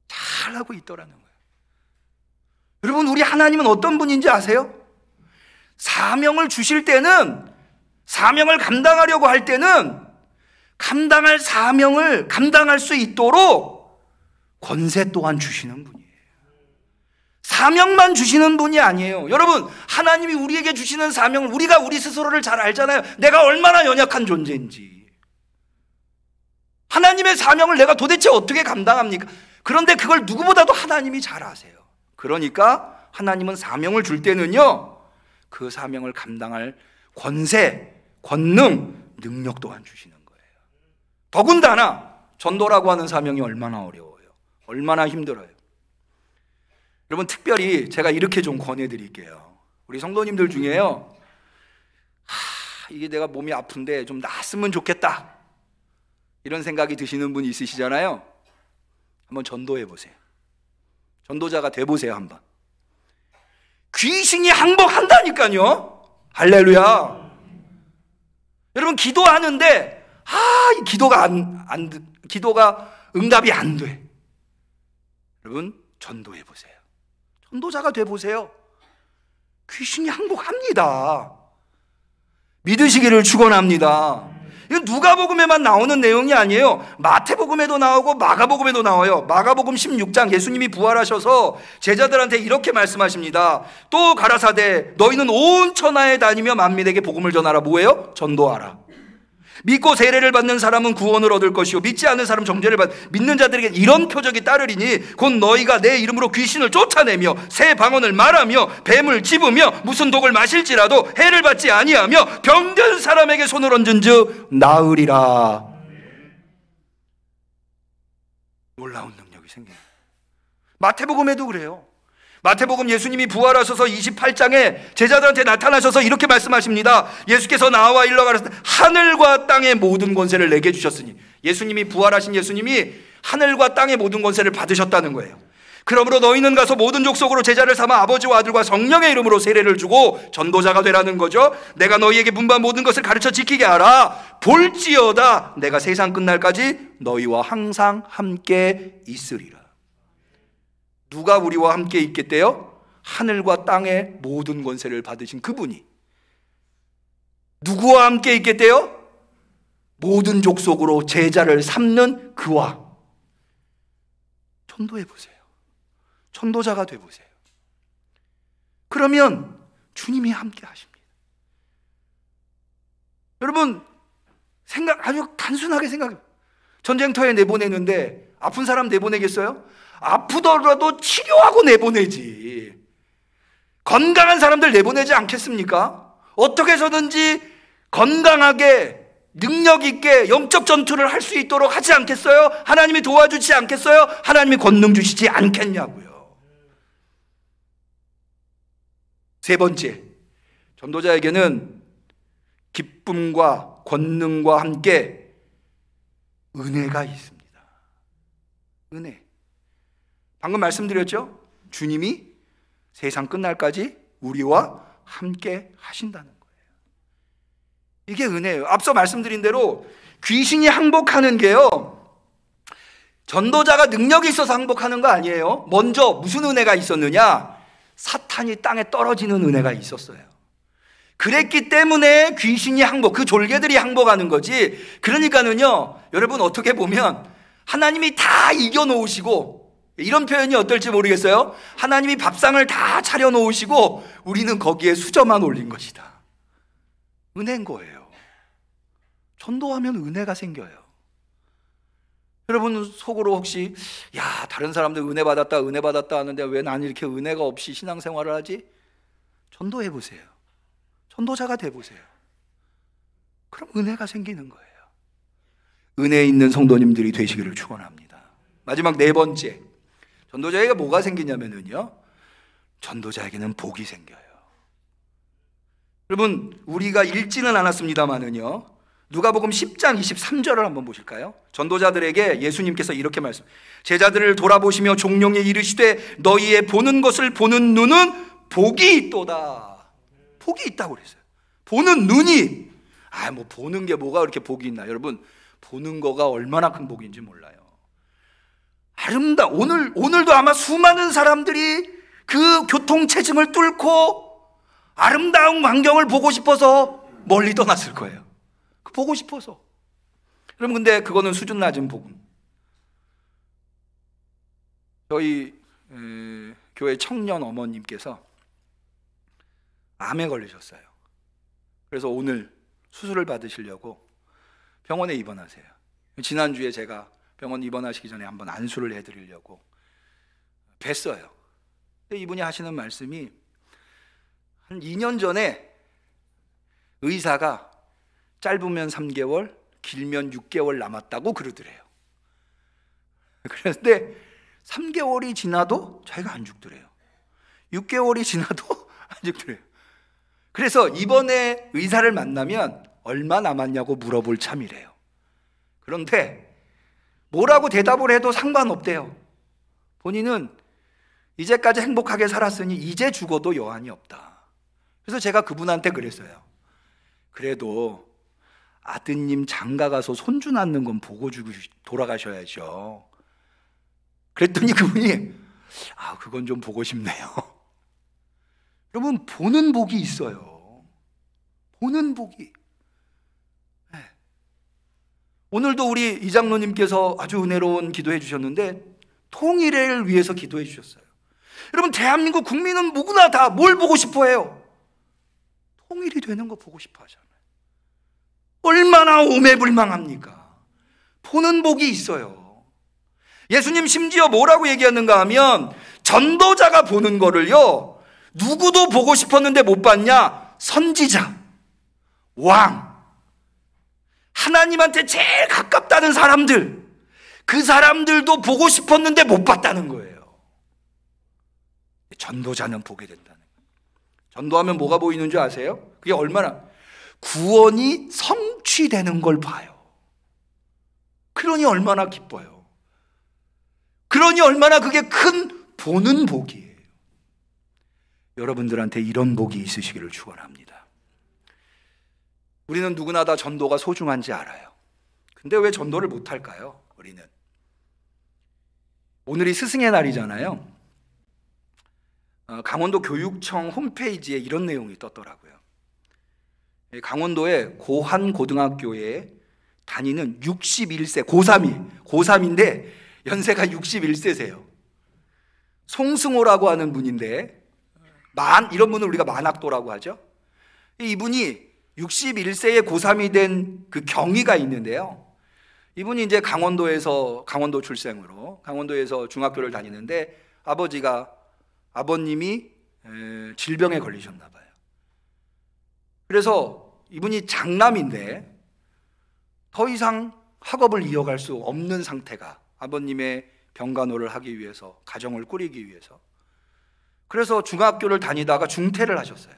잘 하고 있더라는 거예요. 여러분, 우리 하나님은 어떤 분인지 아세요? 사명을 주실 때는, 사명을 감당하려고 할 때는 감당할 사명을 감당할 수 있도록 권세 또한 주시는 분이에요. 사명만 주시는 분이 아니에요. 여러분, 하나님이 우리에게 주시는 사명을 우리가 우리 스스로를 잘 알잖아요. 내가 얼마나 연약한 존재인지. 하나님의 사명을 내가 도대체 어떻게 감당합니까? 그런데 그걸 누구보다도 하나님이 잘 아세요. 그러니까 하나님은 사명을 줄 때는요, 그 사명을 감당할 권세, 권능, 능력 또한 주시는 거예요. 더군다나 전도라고 하는 사명이 얼마나 어려워요. 얼마나 힘들어요. 여러분, 특별히 제가 이렇게 좀 권해드릴게요. 우리 성도님들 중에요, 이게 내가 몸이 아픈데 좀 나았으면 좋겠다, 이런 생각이 드시는 분이 있으시잖아요. 한번 전도해 보세요. 전도자가 돼 보세요. 한번. 귀신이 항복한다니까요. 할렐루야. 여러분, 기도하는데 이 기도가 기도가 응답이 안 돼. 여러분, 전도해 보세요. 전도자가 돼 보세요. 귀신이 항복합니다. 믿으시기를 축원합니다. 이건 누가복음에만 나오는 내용이 아니에요. 마태복음에도 나오고 마가복음에도 나와요. 마가복음 16장, 예수님이 부활하셔서 제자들한테 이렇게 말씀하십니다. 또 가라사대 너희는 온 천하에 다니며 만민에게 복음을 전하라. 뭐예요? 전도하라. 믿고 세례를 받는 사람은 구원을 얻을 것이요 믿지 않는 사람은 정죄를 믿는 자들에게 이런 표적이 따르리니 곧 너희가 내 이름으로 귀신을 쫓아내며 새 방언을 말하며 뱀을 집으며 무슨 독을 마실지라도 해를 받지 아니하며 병든 사람에게 손을 얹은즉 나으리라. 놀라운 능력이 생겨요. 마태복음에도 그래요. 마태복음 예수님이 부활하셔서 28장에 제자들한테 나타나셔서 이렇게 말씀하십니다. 예수께서 나와 일러 가라사대 하늘과 땅의 모든 권세를 내게 주셨으니, 예수님이 부활하신 예수님이 하늘과 땅의 모든 권세를 받으셨다는 거예요. 그러므로 너희는 가서 모든 족속으로 제자를 삼아 아버지와 아들과 성령의 이름으로 세례를 주고 전도자가 되라는 거죠. 내가 너희에게 분부한 모든 것을 가르쳐 지키게 하라. 볼지어다 내가 세상 끝날까지 너희와 항상 함께 있으리라. 누가 우리와 함께 있겠대요? 하늘과 땅의 모든 권세를 받으신 그분이. 누구와 함께 있겠대요? 모든 족속으로 제자를 삼는 그와. 전도해 보세요. 전도자가 돼 보세요. 그러면 주님이 함께 하십니다. 여러분, 아주 단순하게 생각해요. 전쟁터에 내보내는데 아픈 사람 내보내겠어요? 아프더라도 치료하고 내보내지. 건강한 사람들 내보내지 않겠습니까? 어떻게 해서든지 건강하게 능력 있게 영적 전투를 할 수 있도록 하지 않겠어요? 하나님이 도와주지 않겠어요? 하나님이 권능 주시지 않겠냐고요. 세 번째, 전도자에게는 기쁨과 권능과 함께 은혜가 있습니다. 은혜. 방금 말씀드렸죠? 주님이 세상 끝날까지 우리와 함께 하신다는 거예요. 이게 은혜예요. 앞서 말씀드린 대로 귀신이 항복하는 게요, 전도자가 능력이 있어서 항복하는 거 아니에요. 먼저 무슨 은혜가 있었느냐? 사탄이 땅에 떨어지는 은혜가 있었어요. 그랬기 때문에 귀신이 항복, 그 졸개들이 항복하는 거지. 그러니까는요, 여러분 어떻게 보면 하나님이 다 이겨놓으시고, 이런 표현이 어떨지 모르겠어요. 하나님이 밥상을 다 차려놓으시고 우리는 거기에 수저만 올린 것이다. 은혜인 거예요. 전도하면 은혜가 생겨요. 여러분 속으로 혹시 다른 사람들 은혜 받았다 하는데 왜 나는 이렇게 은혜가 없이 신앙생활을 하지? 전도해 보세요. 전도자가 돼 보세요. 그럼 은혜가 생기는 거예요. 은혜 있는 성도님들이 되시기를 축원합니다. 마지막 네 번째, 전도자에게 뭐가 생기냐면요, 전도자에게는 복이 생겨요. 여러분 우리가 읽지는 않았습니다만은요, 누가복음 10장 23절을 한번 보실까요? 전도자들에게 예수님께서 이렇게 제자들을 돌아보시며 종용에 이르시되 너희의 보는 것을 보는 눈은 복이 있도다. 복이 있다고 그랬어요. 보는 눈이, 뭐 보는 게 뭐가 그렇게 복이 있나. 여러분 보는 거가 얼마나 큰 복인지 몰라요. 오늘도 아마 수많은 사람들이 그 교통체증을 뚫고 아름다운 광경을 보고 싶어서 멀리 떠났을 거예요. 보고 싶어서. 여러분 근데 그거는 수준 낮은 복음. 저희 교회 청년 어머님께서 암에 걸리셨어요. 그래서 오늘 수술을 받으시려고 병원에 입원하세요. 지난주에 제가 병원 입원하시기 전에 한번 안수를 해드리려고 뵀어요. 근데 이분이 하시는 말씀이 한 2년 전에 의사가 짧으면 3개월, 길면 6개월 남았다고 그러더래요. 그런데 3개월이 지나도 자기가 안 죽더래요. 6개월이 지나도 안 죽더래요. 그래서 이번에 의사를 만나면 얼마 남았냐고 물어볼 참이래요. 그런데 뭐라고 대답을 해도 상관없대요. 본인은 이제까지 행복하게 살았으니 이제 죽어도 여한이 없다. 그래서 제가 그분한테 그랬어요. 그래도 아드님 장가 가서 손주 낳는 건 보고 돌아가셔야죠. 그랬더니 그분이 그건 좀 보고 싶네요. 여러분 보는 복이 있어요. 보는 복이. 네. 오늘도 우리 이장로님께서 아주 은혜로운 기도해 주셨는데 통일을 위해서 기도해 주셨어요. 여러분 대한민국 국민은 누구나 다 뭘 보고 싶어 해요? 통일이 되는 거 보고 싶어 하잖아요. 얼마나 오매불망합니까? 보는 복이 있어요. 예수님 심지어 뭐라고 얘기하는가 하면 전도자가 보는 거를요, 누구도 보고 싶었는데 못 봤냐? 선지자, 왕, 하나님한테 제일 가깝다는 사람들, 그 사람들도 보고 싶었는데 못 봤다는 거예요. 전도자는 보게 된다는 거예요. 전도하면 뭐가 보이는 줄 아세요? 그게 얼마나 구원이 성취되는 걸 봐요. 그러니 얼마나 기뻐요. 그러니 얼마나 그게 큰 보는 복이에요. 여러분들한테 이런 복이 있으시기를 축원합니다. 우리는 누구나 다 전도가 소중한지 알아요. 근데 왜 전도를 못할까요? 우리는 오늘이 스승의 날이잖아요. 강원도 교육청 홈페이지에 이런 내용이 떴더라고요. 강원도의 고한고등학교에 다니는 61세 고3인데 연세가 61세세요. 송승호라고 하는 분인데 이런 분을 우리가 만학도라고 하죠. 이분이 61세의 고3이 된 그 경위가 있는데요. 이분이 이제 강원도 출생으로 강원도에서 중학교를 다니는데 아버님이 질병에 걸리셨나 봐요. 그래서 이분이 장남인데 더 이상 학업을 이어갈 수 없는 상태가, 아버님의 병간호를 하기 위해서, 가정을 꾸리기 위해서. 그래서 중학교를 다니다가 중퇴를 하셨어요.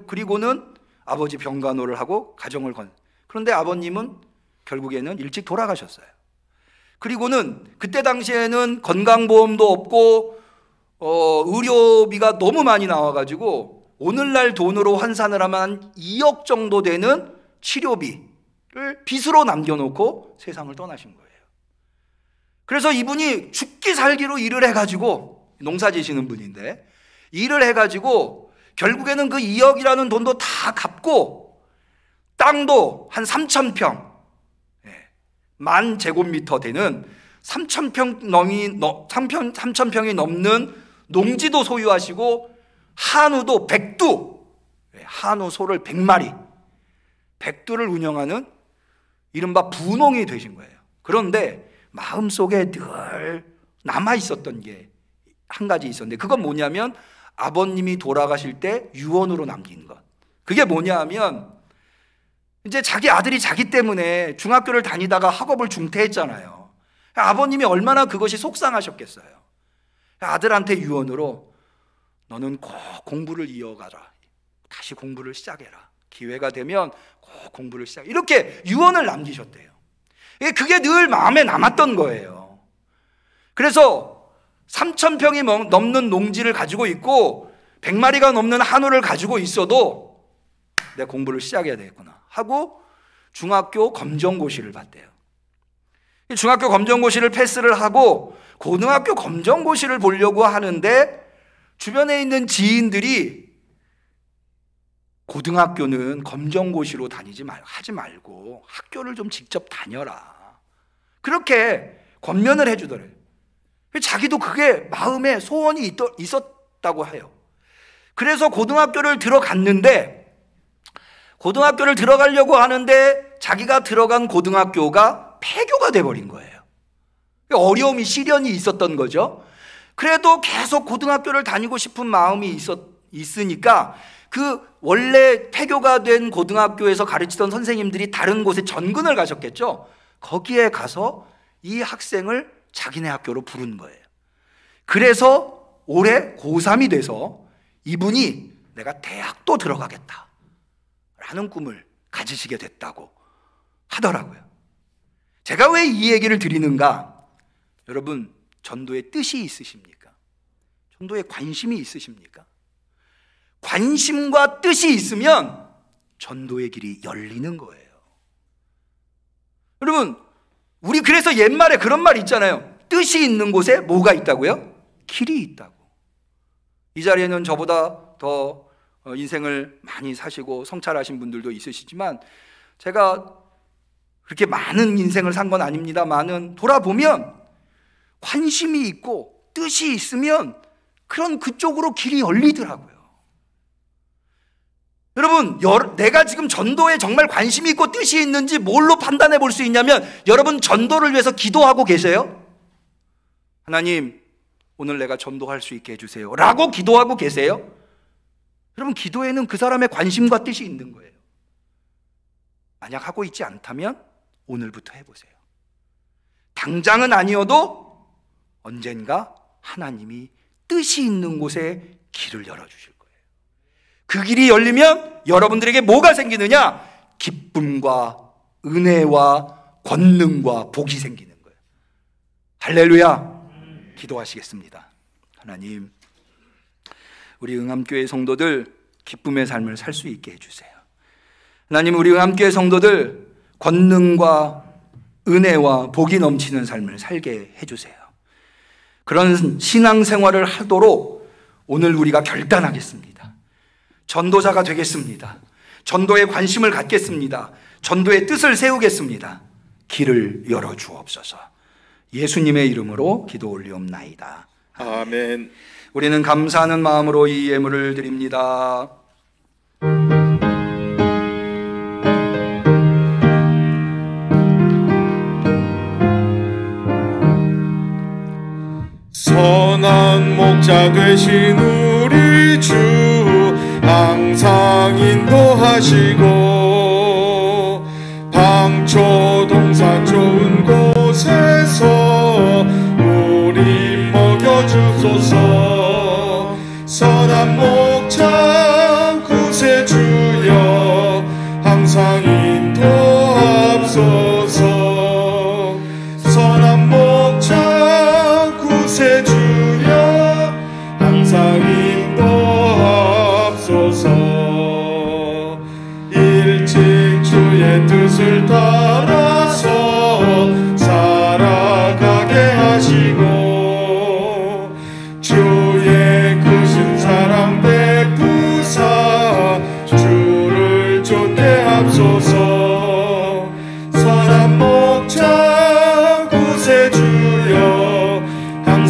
그리고는 아버지 병간호를 하고 가정을 그런데 아버님은 결국에는 일찍 돌아가셨어요. 그리고는 그때 당시에는 건강보험도 없고 의료비가 너무 많이 나와가지고 오늘날 돈으로 환산을 하면 2억 정도 되는 치료비를 빚으로 남겨놓고 세상을 떠나신 거예요. 그래서 이분이 죽기 살기로 일을 해가지고, 농사 지시는 분인데 일을 해가지고 결국에는 그 2억이라는 돈도 다 갚고 땅도 한 3,000평, 10,000제곱미터 되는 3,000평이 넘는 농지도 소유하시고 한우도 백두, 한우 소를 100마리, 백두를 운영하는 이른바 부농이 되신 거예요. 그런데 마음속에 늘 남아있었던 게 한 가지 있었는데, 그건 뭐냐면 아버님이 돌아가실 때 유언으로 남긴 것. 그게 뭐냐 하면, 이제 자기 아들이 자기 때문에 중학교를 다니다가 학업을 중퇴했잖아요. 아버님이 얼마나 그것이 속상하셨겠어요. 아들한테 유언으로 너는 꼭 공부를 이어가라. 다시 공부를 시작해라. 기회가 되면 꼭 공부를 시작해. 이렇게 유언을 남기셨대요. 그게 늘 마음에 남았던 거예요. 그래서 3,000평이 넘는 농지를 가지고 있고 100마리가 넘는 한우를 가지고 있어도 내 공부를 시작해야 되겠구나 하고 중학교 검정고시를 봤대요. 중학교 검정고시를 패스를 하고 고등학교 검정고시를 보려고 하는데 주변에 있는 지인들이 고등학교는 검정고시로 하지 말고 학교를 좀 직접 다녀라, 그렇게 권면을 해주더래요. 자기도 그게 마음에 소원이 있었다고 해요. 그래서 고등학교를 들어갔는데, 고등학교를 들어가려고 하는데 자기가 들어간 고등학교가 폐교가 돼버린 거예요. 어려움이, 시련이 있었던 거죠. 그래도 계속 고등학교를 다니고 싶은 마음이 있으니까 그 원래 폐교가 된 고등학교에서 가르치던 선생님들이 다른 곳에 전근을 가셨겠죠. 거기에 가서 이 학생을 자기네 학교로 부른 거예요. 그래서 올해 고3이 돼서 이분이 내가 대학도 들어가겠다 라는 꿈을 가지시게 됐다고 하더라고요. 제가 왜 이 얘기를 드리는가? 여러분, 전도에 뜻이 있으십니까? 전도에 관심이 있으십니까? 관심과 뜻이 있으면 전도의 길이 열리는 거예요. 여러분, 우리 그래서 옛말에 그런 말 있잖아요. 뜻이 있는 곳에 뭐가 있다고요? 길이 있다고. 이 자리에는 저보다 더 인생을 많이 사시고 성찰하신 분들도 있으시지만 제가 그렇게 많은 인생을 산 건 아닙니다만은 돌아보면 관심이 있고 뜻이 있으면 그런 그쪽으로 길이 열리더라고요. 여러분, 내가 지금 전도에 정말 관심이 있고 뜻이 있는지 뭘로 판단해 볼 수 있냐면, 여러분 전도를 위해서 기도하고 계세요? 하나님, 오늘 내가 전도할 수 있게 해주세요 라고 기도하고 계세요? 여러분, 기도에는 그 사람의 관심과 뜻이 있는 거예요. 만약 하고 있지 않다면 오늘부터 해보세요. 당장은 아니어도 언젠가 하나님이 뜻이 있는 곳에 길을 열어주실 거예요. 그 길이 열리면 여러분들에게 뭐가 생기느냐? 기쁨과 은혜와 권능과 복이 생기는 거예요. 할렐루야. 기도하시겠습니다. 하나님, 우리 응암교회 성도들 기쁨의 삶을 살 수 있게 해주세요. 하나님, 우리 응암교회 성도들 권능과 은혜와 복이 넘치는 삶을 살게 해주세요. 그런 신앙생활을 하도록 오늘 우리가 결단하겠습니다. 전도자가 되겠습니다. 전도에 관심을 갖겠습니다. 전도의 뜻을 세우겠습니다. 길을 열어주옵소서. 예수님의 이름으로 기도 올리옵나이다. 아멘. 우리는 감사하는 마음으로 이 예물을 드립니다. 선한 목자 되신 우리 주 항상 인도하시고 방초 동산 좋은 곳에서 우리 먹여주소서. 선한 목자 구세주여 항상 인도하옵소서. 선한 목자 구세주여 항상 인도하옵소서.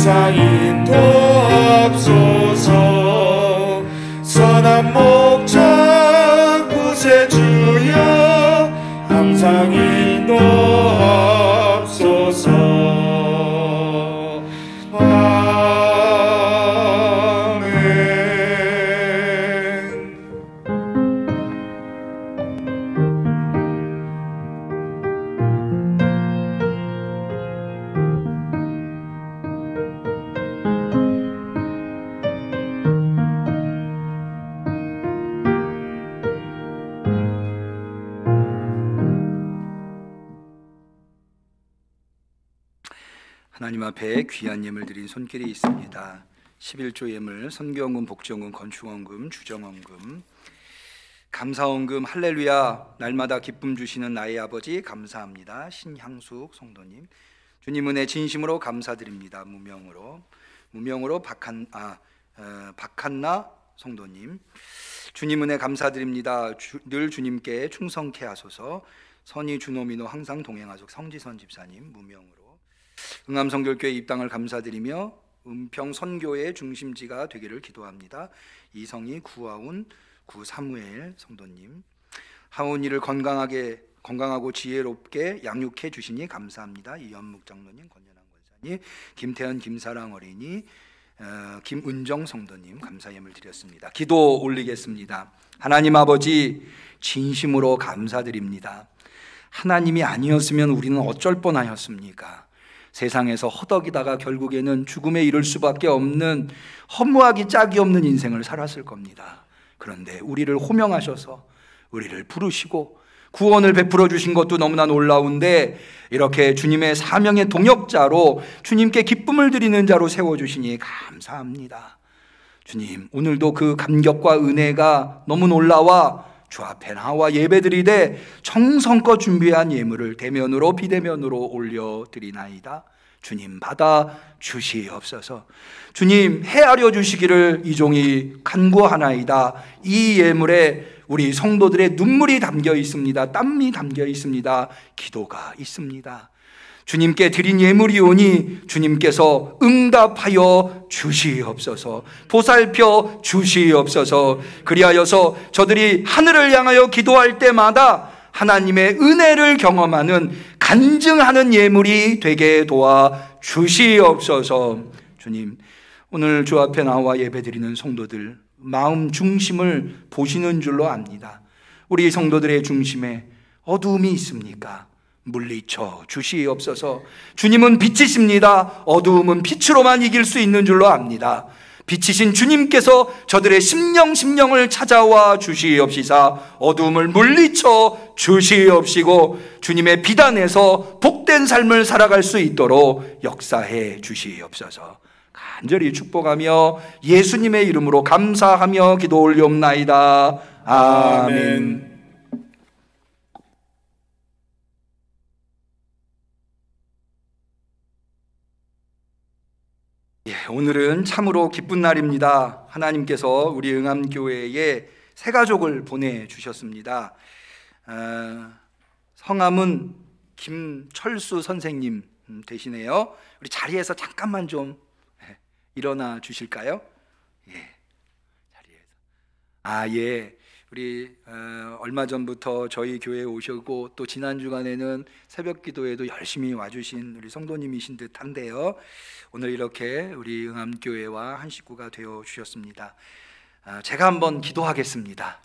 항상 인도하옵소서. 선한 목자 구세주여 항상 인도하옵소서. 하나님 앞에 귀한 예물 드린 손길이 있습니다. 11조 예물, 선교원금, 복지원금, 건축원금, 주정원금, 감사원금. 할렐루야, 날마다 기쁨 주시는 나의 아버지 감사합니다. 신향숙 성도님, 주님 은혜 진심으로 감사드립니다. 무명으로 박한나 성도님, 주님 은혜 감사드립니다. 늘 주님께 충성케 하소서. 선희 주노미노 항상 동행하소서. 성지선 집사님, 무명으로. 응암성결교회 입당을 감사드리며 은평 선교의 중심지가 되기를 기도합니다. 이성희, 구하운, 구사무엘 성도님, 하온이를 건강하고 지혜롭게 양육해 주시니 감사합니다. 이현묵 장로님, 권연한 권사님, 김태현, 김사랑 어린이, 김은정 성도님 감사 예물 드렸습니다. 기도 올리겠습니다. 하나님 아버지, 진심으로 감사드립니다. 하나님이 아니었으면 우리는 어쩔 뻔하였습니까? 세상에서 허덕이다가 결국에는 죽음에 이를 수밖에 없는 허무하기 짝이 없는 인생을 살았을 겁니다. 그런데 우리를 호명하셔서 우리를 부르시고 구원을 베풀어 주신 것도 너무나 놀라운데, 이렇게 주님의 사명의 동역자로 주님께 기쁨을 드리는 자로 세워주시니 감사합니다. 주님, 오늘도 그 감격과 은혜가 너무 놀라와 주 앞에 나와 예배드리되 정성껏 준비한 예물을 대면으로 비대면으로 올려드리나이다. 주님, 받아 주시옵소서. 주님, 헤아려 주시기를 이 종이 간구하나이다. 이 예물에 우리 성도들의 눈물이 담겨 있습니다. 땀이 담겨 있습니다. 기도가 있습니다. 주님께 드린 예물이오니 주님께서 응답하여 주시옵소서. 보살펴 주시옵소서. 그리하여서 저들이 하늘을 향하여 기도할 때마다 하나님의 은혜를 경험하는 간증하는 예물이 되게 도와 주시옵소서. 주님, 오늘 주 앞에 나와 예배드리는 성도들 마음 중심을 보시는 줄로 압니다. 우리 성도들의 중심에 어두움이 있습니까? 물리쳐 주시옵소서. 주님은 빛이십니다. 어두움은 빛으로만 이길 수 있는 줄로 압니다. 빛이신 주님께서 저들의 심령을 찾아와 주시옵시사 어두움을 물리쳐 주시옵시고 주님의 빛 안에서 복된 삶을 살아갈 수 있도록 역사해 주시옵소서. 간절히 축복하며 예수님의 이름으로 감사하며 기도 올리옵나이다. 아멘. 오늘은 참으로 기쁜 날입니다. 하나님께서 우리 응암교회에 새 가족을 보내주셨습니다. 성함은 김철수 선생님 되시네요. 우리 자리에서 잠깐만 좀 일어나 주실까요? 자리에서. 우리 얼마 전부터 저희 교회에 오셨고 또 지난 주간에는 새벽 기도에도 열심히 와주신 우리 성도님이신 듯한데요. 오늘 이렇게 우리 응암교회와 한 식구가 되어 주셨습니다. 제가 한번 기도하겠습니다.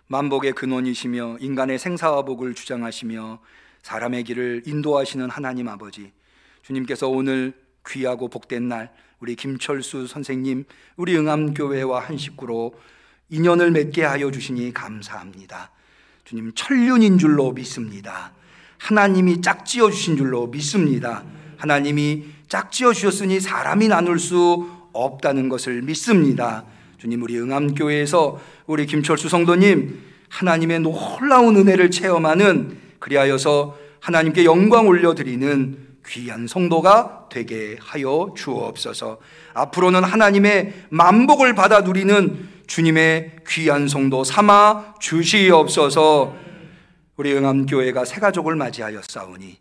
만복의 근원이시며 인간의 생사와 복을 주장하시며 사람의 길을 인도하시는 하나님 아버지, 주님께서 오늘 귀하고 복된 날 우리 김철수 선생님, 우리 응암교회와 한 식구로 인연을 맺게 하여 주시니 감사합니다. 주님, 천륜인 줄로 믿습니다. 하나님이 짝지어 주신 줄로 믿습니다. 하나님이 짝지어 주셨으니 사람이 나눌 수 없다는 것을 믿습니다. 주님, 우리 응암교회에서 우리 김철수 성도님 하나님의 놀라운 은혜를 체험하는, 그리하여서 하나님께 영광 올려드리는 귀한 성도가 되게 하여 주옵소서. 앞으로는 하나님의 만복을 받아 누리는 주님의 귀한 성도 삼아 주시옵소서. 우리 응암교회가 새 가족을 맞이하였사오니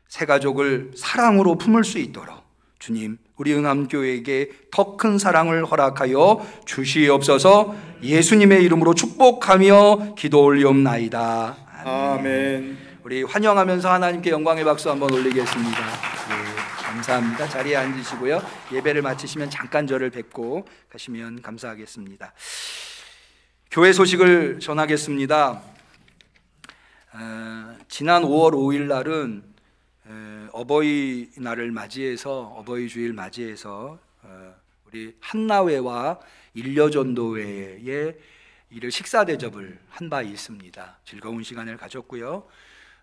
새 가족을 사랑으로 품을 수 있도록 주님, 우리 응암교회에게 더 큰 사랑을 허락하여 주시옵소서. 예수님의 이름으로 축복하며 기도 올리옵나이다. 아멘. 우리 환영하면서 하나님께 영광의 박수 한번 올리겠습니다. 네, 감사합니다. 자리에 앉으시고요. 예배를 마치시면 잠깐 저를 뵙고 가시면 감사하겠습니다. 교회 소식을 전하겠습니다. 지난 5월 5일 날은 어버이날을 맞이해서, 어버이 주일 맞이해서 우리 한나회와 일려전도회에 이를 식사 대접을 한 바 있습니다. 즐거운 시간을 가졌고요.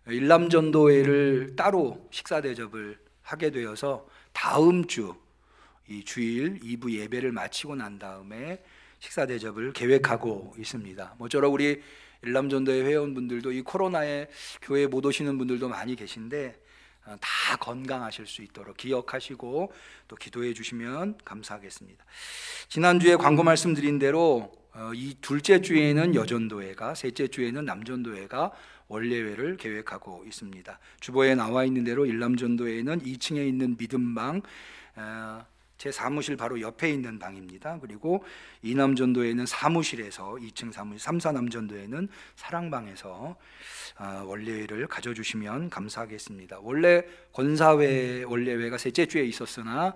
일남전도회를 따로 식사 대접을 하게 되어서 다음 주 이 주일 2부 예배를 마치고 난 다음에 식사 대접을 계획하고 있습니다. 모쪼록 우리 일남전도회 회원분들도 이 코로나에 교회에 못 오시는 분들도 많이 계신데 다 건강하실 수 있도록 기억하시고 또 기도해 주시면 감사하겠습니다. 지난주에 광고 말씀드린 대로 이 둘째 주에는 여전도회가, 셋째 주에는 남전도회가 원례회를 계획하고 있습니다. 주보에 나와 있는 대로 일남전도회는 2층에 있는 믿음방, 제 사무실 바로 옆에 있는 방입니다. 그리고 이남전도회는 사무실에서 2층 사무실, 3사남전도회는 사랑방에서 원례회를 가져주시면 감사하겠습니다. 원래 권사회 원례회가 셋째 주에 있었으나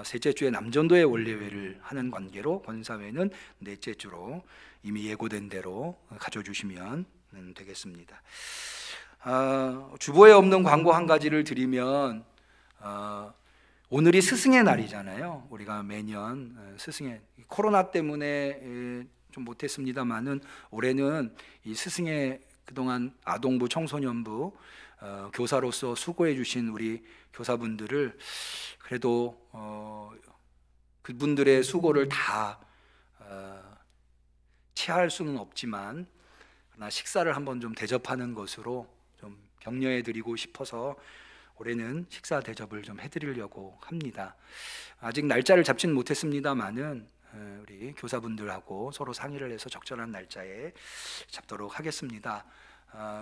셋째 주에 남전도회 원례회를 하는 관계로 권사회는 넷째 주로 이미 예고된 대로 가져주시면 되겠습니다. 주보에 없는 광고 한 가지를 드리면 오늘이 스승의 날이잖아요. 우리가 매년 스승의, 코로나 때문에 좀 못했습니다만은 올해는 이 스승의 그동안 아동부, 청소년부 교사로서 수고해 주신 우리 교사분들을 그래도 그분들의 수고를 다 체할 수는 없지만 그러나 식사를 한번 좀 대접하는 것으로 좀 격려해 드리고 싶어서 올해는 식사 대접을 좀 해드리려고 합니다. 아직 날짜를 잡지는 못했습니다만은 우리 교사분들하고 서로 상의를 해서 적절한 날짜에 잡도록 하겠습니다.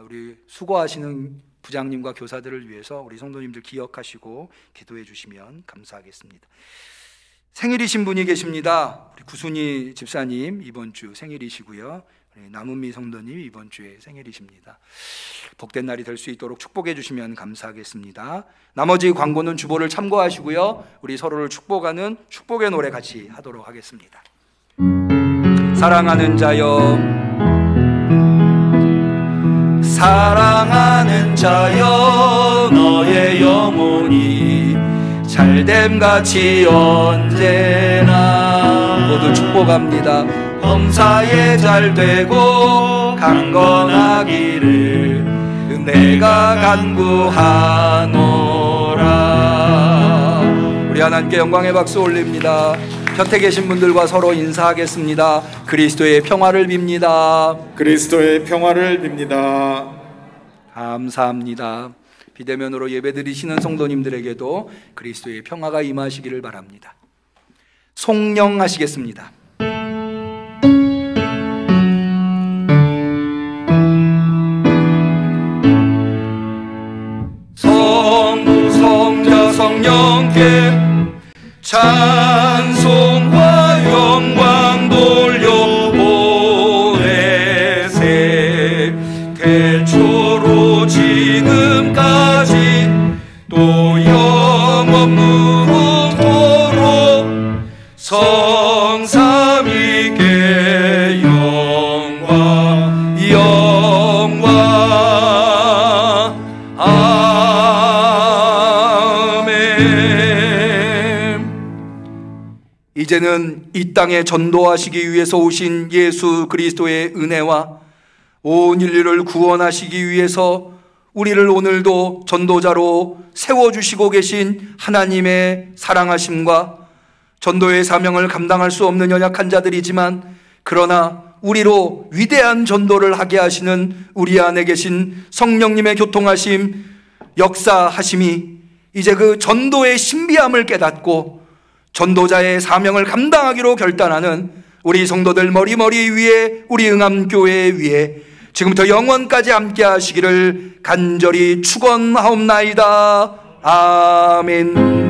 우리 수고하시는 부장님과 교사들을 위해서 우리 성도님들 기억하시고 기도해 주시면 감사하겠습니다. 생일이신 분이 계십니다. 우리 구순이 집사님 이번 주 생일이시고요. 남은미 성도님 이번 주에 생일이십니다. 복된 날이 될 수 있도록 축복해 주시면 감사하겠습니다. 나머지 광고는 주보를 참고하시고요. 우리 서로를 축복하는 축복의 노래 같이 하도록 하겠습니다. 사랑하는 자여, 사랑하는 자여, 너의 영혼이 잘됨같이 언제나 모두 축복합니다. 범사에 잘되고 강건하기를 내가 간구하노라. 우리 하나님께 영광의 박수 올립니다. 곁에 계신 분들과 서로 인사하겠습니다. 그리스도의 평화를 빕니다. 그리스도의 평화를 빕니다. 감사합니다. 비대면으로 예배드리시는 성도님들에게도 그리스도의 평화가 임하시기를 바랍니다. 송영하시겠습니다. 성부 성자 성령께 찬송과 영광 돌려보내세. 태초로 지금까지 또 영원 무궁토록 성삼위께 영광 영광. 이제는 이 땅에 전도하시기 위해서 오신 예수 그리스도의 은혜와 온 인류를 구원하시기 위해서 우리를 오늘도 전도자로 세워주시고 계신 하나님의 사랑하심과 전도의 사명을 감당할 수 없는 연약한 자들이지만 그러나 우리로 위대한 전도를 하게 하시는 우리 안에 계신 성령님의 교통하심, 역사하심이 이제 그 전도의 신비함을 깨닫고 전도자의 사명을 감당하기로 결단하는 우리 성도들 머리머리 위에, 우리 응암교회 위에 지금부터 영원까지 함께 하시기를 간절히 축원하옵나이다. 아멘.